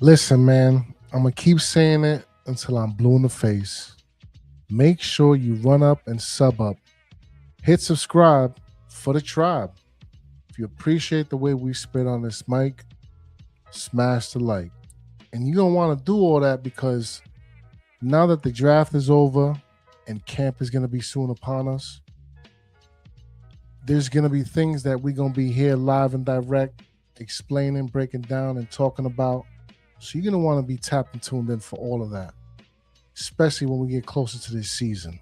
Listen, man, I'm going to keep saying it until I'm blue in the face. Make sure you run up and sub up. Hit subscribe for the tribe. If you appreciate the way we spit on this mic, smash the like. And you don't want to do all that because now that the draft is over and camp is going to be soon upon us, there's going to be things that we're going to be here live and direct, explaining, breaking down, and talking about. So you're going to want to be tapped and tuned in for all of that, especially when we get closer to this season.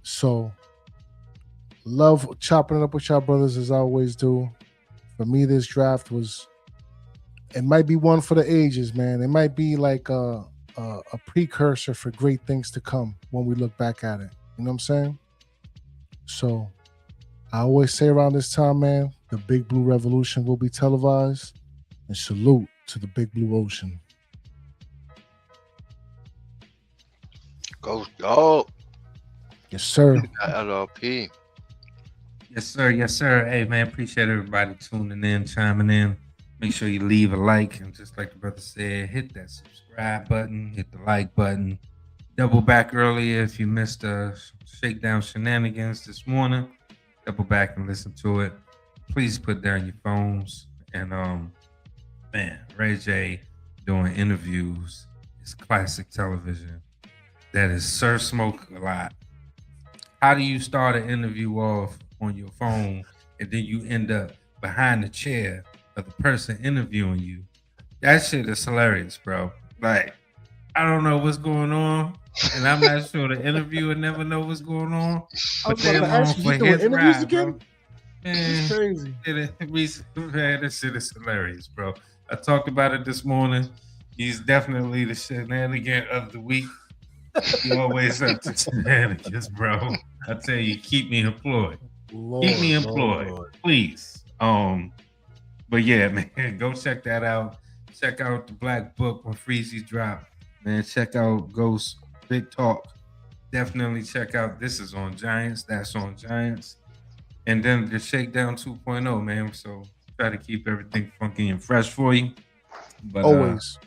So, love chopping it up with y'all brothers as I always do. For me, this draft it might be one for the ages, man. It might be like a precursor for great things to come when we look back at it. You know what I'm saying? So, I always say around this time, man, the Big Blue Revolution will be televised. And salute to the Big Blue Ocean. Ghost Dog. Yes, sir. LRP. Yes, sir. Yes, sir. Hey, man, appreciate everybody tuning in, chiming in. Make sure you leave a like. And just like the brother said, hit that subscribe button, hit the like button. Double back earlier if you missed the Shakedown Shenanigans this morning. Double back and listen to it. Please put down your phones. And, man, Ray J doing interviews is classic television. That is Sir Smoke a lot. How do you start an interview off on your phone and then you end up behind the chair of the person interviewing you? That shit is hilarious, bro. Like, I don't know what's going on, and I'm not sure the interviewer never know what's going on. But they're on for his ride, bro. Man, crazy. Man, this shit is hilarious, bro. I talked about it this morning. He's definitely the shenanigan of the week. He always up to shenanigans, bro. I tell you, keep me employed. Keep me employed, please. But yeah, man, go check that out. Check out the Black Book when Freezy drop. Man, check out Ghost Big Talk. Definitely check out This Is on Giants. That's on Giants. And then the Shakedown 2.0, man. So try to keep everything funky and fresh for you. But always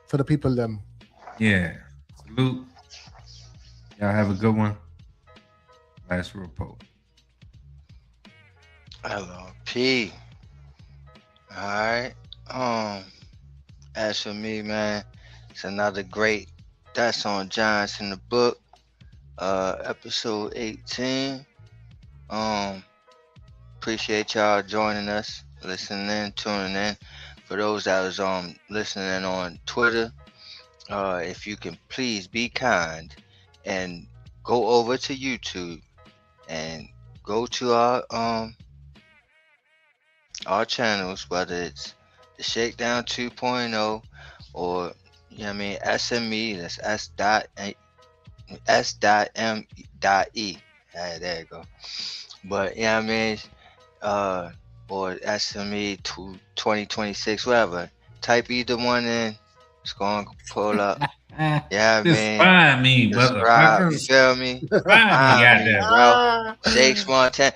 for the people them. Yeah. Salute. Y'all have a good one. Last report. LRP. Alright. As for me, man, it's another great That's on Giants in the book. Episode 18. Appreciate y'all joining us, listening in, tuning in. For those that was listening on Twitter, if you can please be kind and go over to YouTube and go to our channels, whether it's the Shakedown 2.0 or SME, that's S.M.E. There you go. But or SME 2026, whatever. Type either one in. It's going to pull up. Yeah, man. Find me, motherfucker. You feel me? Find me, bro. Shakes Montana.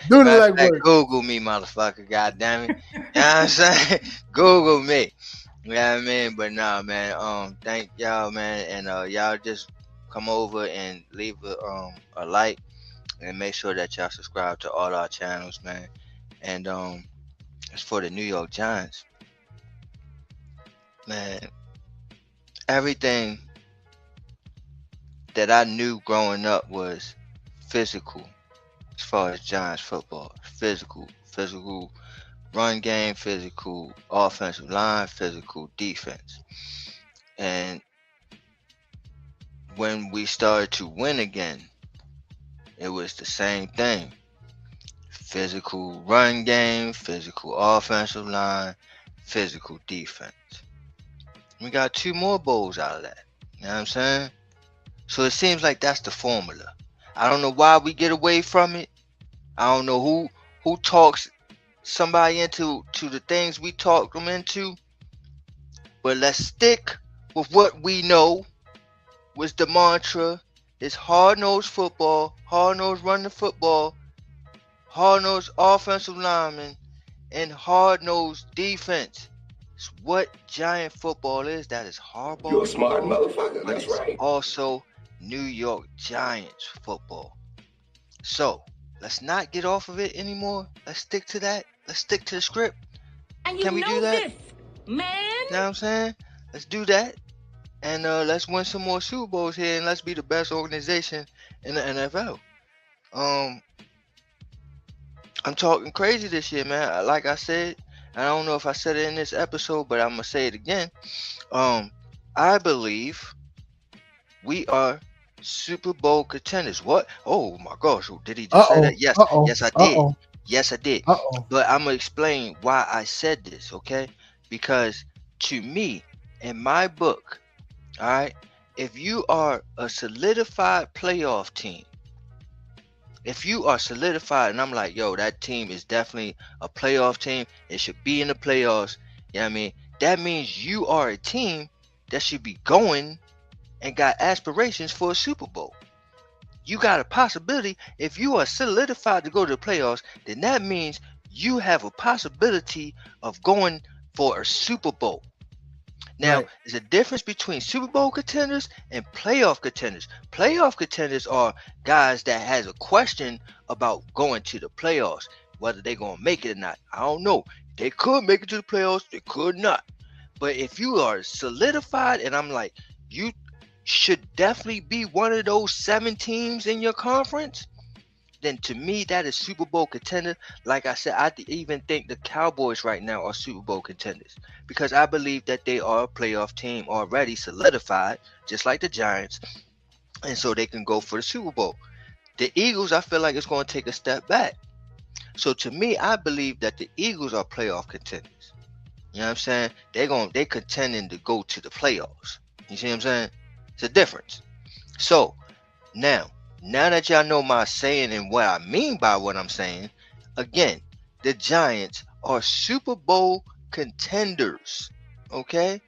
Google me, motherfucker. God damn it. You know what I'm saying? Google me. You know what I mean? But nah, man. Thank y'all, man. And y'all just come over and leave a like and make sure that y'all subscribe to all our channels, man. And as for the New York Giants, man, everything that I knew growing up was physical as far as Giants football. Physical run game, physical offensive line, physical defense. And when we started to win again, it was the same thing. Physical run game, physical offensive line, physical defense. We got 2 more bowls out of that. You know what I'm saying? So it seems like that's the formula. I don't know why we get away from it. I don't know who talks somebody into the things we talk them into. But let's stick with what we know was the mantra. It's hard-nosed football, hard-nosed running football, hard-nosed offensive lineman, and hard-nosed defense. It's what Giant football is. That is Harbaugh You a smart football, motherfucker. but That's it's right. also New York Giants football. So let's not get off of it anymore. Let's stick to that. Let's stick to the script. And Can we do that? this, man? You know what I'm saying? Let's do that. And let's win some more Super Bowls here, and let's be the best organization in the NFL. I'm talking crazy this year, man. Like I said, I don't know if I said it in this episode, but I'm gonna say it again. I believe we are Super Bowl contenders. What? Oh my gosh! Did he just say that? Yes, yes, I did. Yes, I did. But I'm gonna explain why I said this, okay? Because to me, in my book, all right, if you are a solidified playoff team, if you are solidified, and I'm like, yo, that team is definitely a playoff team, it should be in the playoffs, you know what I mean? That means you are a team that should be going and got aspirations for a Super Bowl. You got a possibility. If you are solidified to go to the playoffs, then that means you have a possibility of going for a Super Bowl. Now, Right. there's a difference between Super Bowl contenders and playoff contenders. Playoff contenders are guys that has a question about going to the playoffs, whether they're going to make it or not. I don't know. They could make it to the playoffs. They could not. But if you are solidified, and I'm like, you should definitely be one of those 7 teams in your conference, then to me, that is Super Bowl contender. Like I said, I even think the Cowboys right now are Super Bowl contenders because I believe that they are a playoff team already solidified, just like the Giants, and so they can go for the Super Bowl. The Eagles, I feel like it's going to take a step back. So to me, I believe that the Eagles are playoff contenders. You know what I'm saying? They contending to go to the playoffs. You see what I'm saying? It's a difference. So now that y'all know my saying and what I mean by what I'm saying, again, the Giants are Super Bowl contenders. Okay?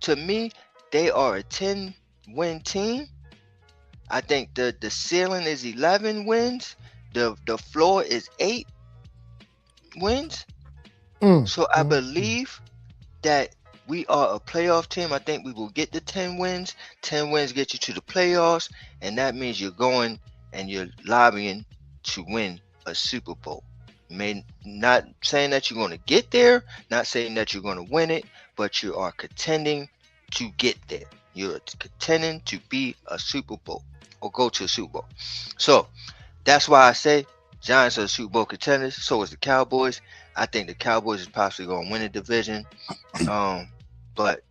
To me, they are a 10-win team. I think the ceiling is 11 wins. The floor is 8 wins. So I believe that we are a playoff team. I think we will get the 10 wins. 10 wins get you to the playoffs, and that means you're going and you're lobbying to win a Super Bowl. Not saying that you're going to get there, not saying that you're going to win it, but you are contending to get there. You're contending to be a Super Bowl or go to a Super Bowl. So that's why I say Giants are Super Bowl contenders. So is the Cowboys. I think the Cowboys is possibly going to win the division. But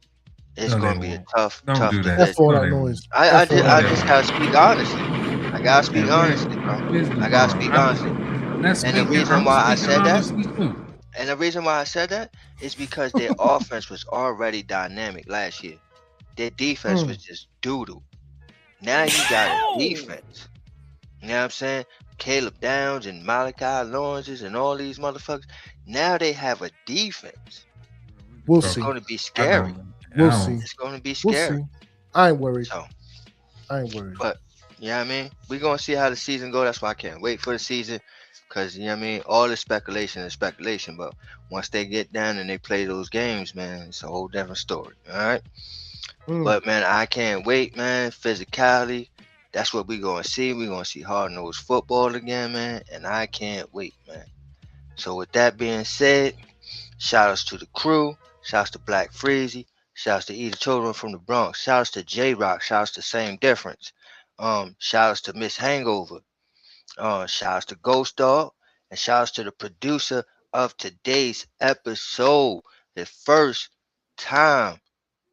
it's No, going they to be a won't. tough Don't do that. division. That's all No, that they noise. won't. I That's all that just noise. gotta speak honestly. I gotta speak And honestly, bro. where's the I gotta bar? speak honestly. I'm speaking honestly too. And the reason why I said that is because their offense was already dynamic last year. Their defense was just doodle. Now you got a defense. You know what I'm saying? Caleb Downs and Malik Lawrences and all these motherfuckers. Now they have a defense. We'll It's see. going to be scary. We'll see. It's going to be We'll scary. see. I ain't worried. So, I ain't worried. but you know what I mean? We're going to see how the season go. That's why I can't wait for the season. Because, you know what I mean? All the speculation is speculation. But once they get down and they play those games, man, it's a whole different story. All right? But, man, I can't wait, man. Physicality. That's what we're going to see. We're going to see hard-nosed football again, man. And I can't wait, man. So, with that being said, shout-outs to the crew. Shout-outs to Black Freezy. Shout-outs to Eat the Children from the Bronx. Shout-outs to J-Rock. Shout-outs to Same Difference. Shout-outs to Miss Hangover. Shout-outs to Ghost Dog. And shout-outs to the producer of today's episode. The first time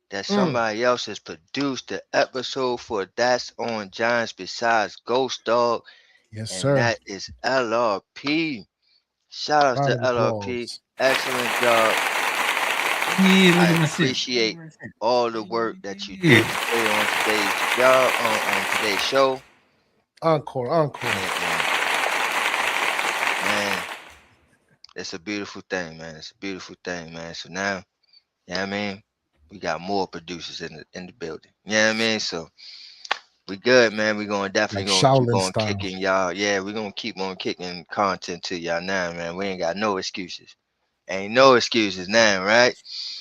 that somebody else has produced the episode for That's on Giants besides Ghost Dog. Yes, and sir. that is LRP. Shout-outs to Round of LRP. applause. Excellent job. Yeah, look I at my shit. appreciate all the work that you Yeah. did today on today's job, on today's show. Encore. Man, it's a beautiful thing, man. It's a beautiful thing, man. So now, you know what I mean? We got more producers in the building. You know what I mean? So we good, man. We gonna definitely Like gonna keep Shaolin on style. kicking y'all. Yeah, we gonna keep on kicking content to y'all now, man. We ain't got no excuses. Ain't no excuses now, right?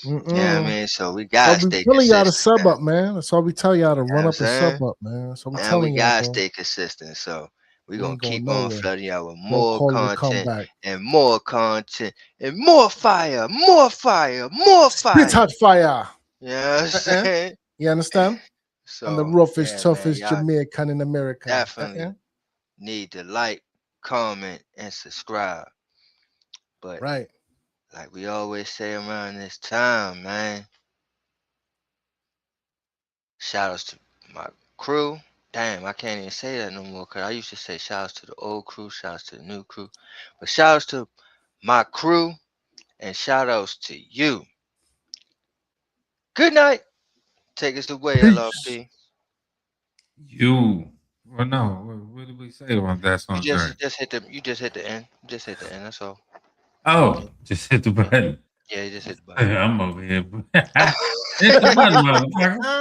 You know what I mean? So we gotta I'll be stay telling y'all to consistent. sub up, man. That's all we tell y'all to You know run what I'm up and saying? sub up, man. That's all we Now we telling y'all, gotta bro. stay consistent. So we We gonna ain't going keep on nowhere. flooding y'all with No more call to come content back. and more content and more fire, more fire, more Spit fire. hot fire. You know what I'm saying? You understand? So I'm the roughest, yeah, man, toughest y'all Jamaican in America. definitely need to like, comment, and subscribe. But Right. like we always say around this time, man, shout outs to my crew. Damn, I can't even say that no more because I used to say shout outs to the old crew, shout outs to the new crew. But shout outs to my crew and shout outs to you. Good night. Take us away, Peace. LRP. You. Well, no. What did we say on that song? You just hit the end. You just hit the end. That's all. Oh, just hit the button. Yeah, you just hit the button. I'm over here. Hit the button, motherfucker.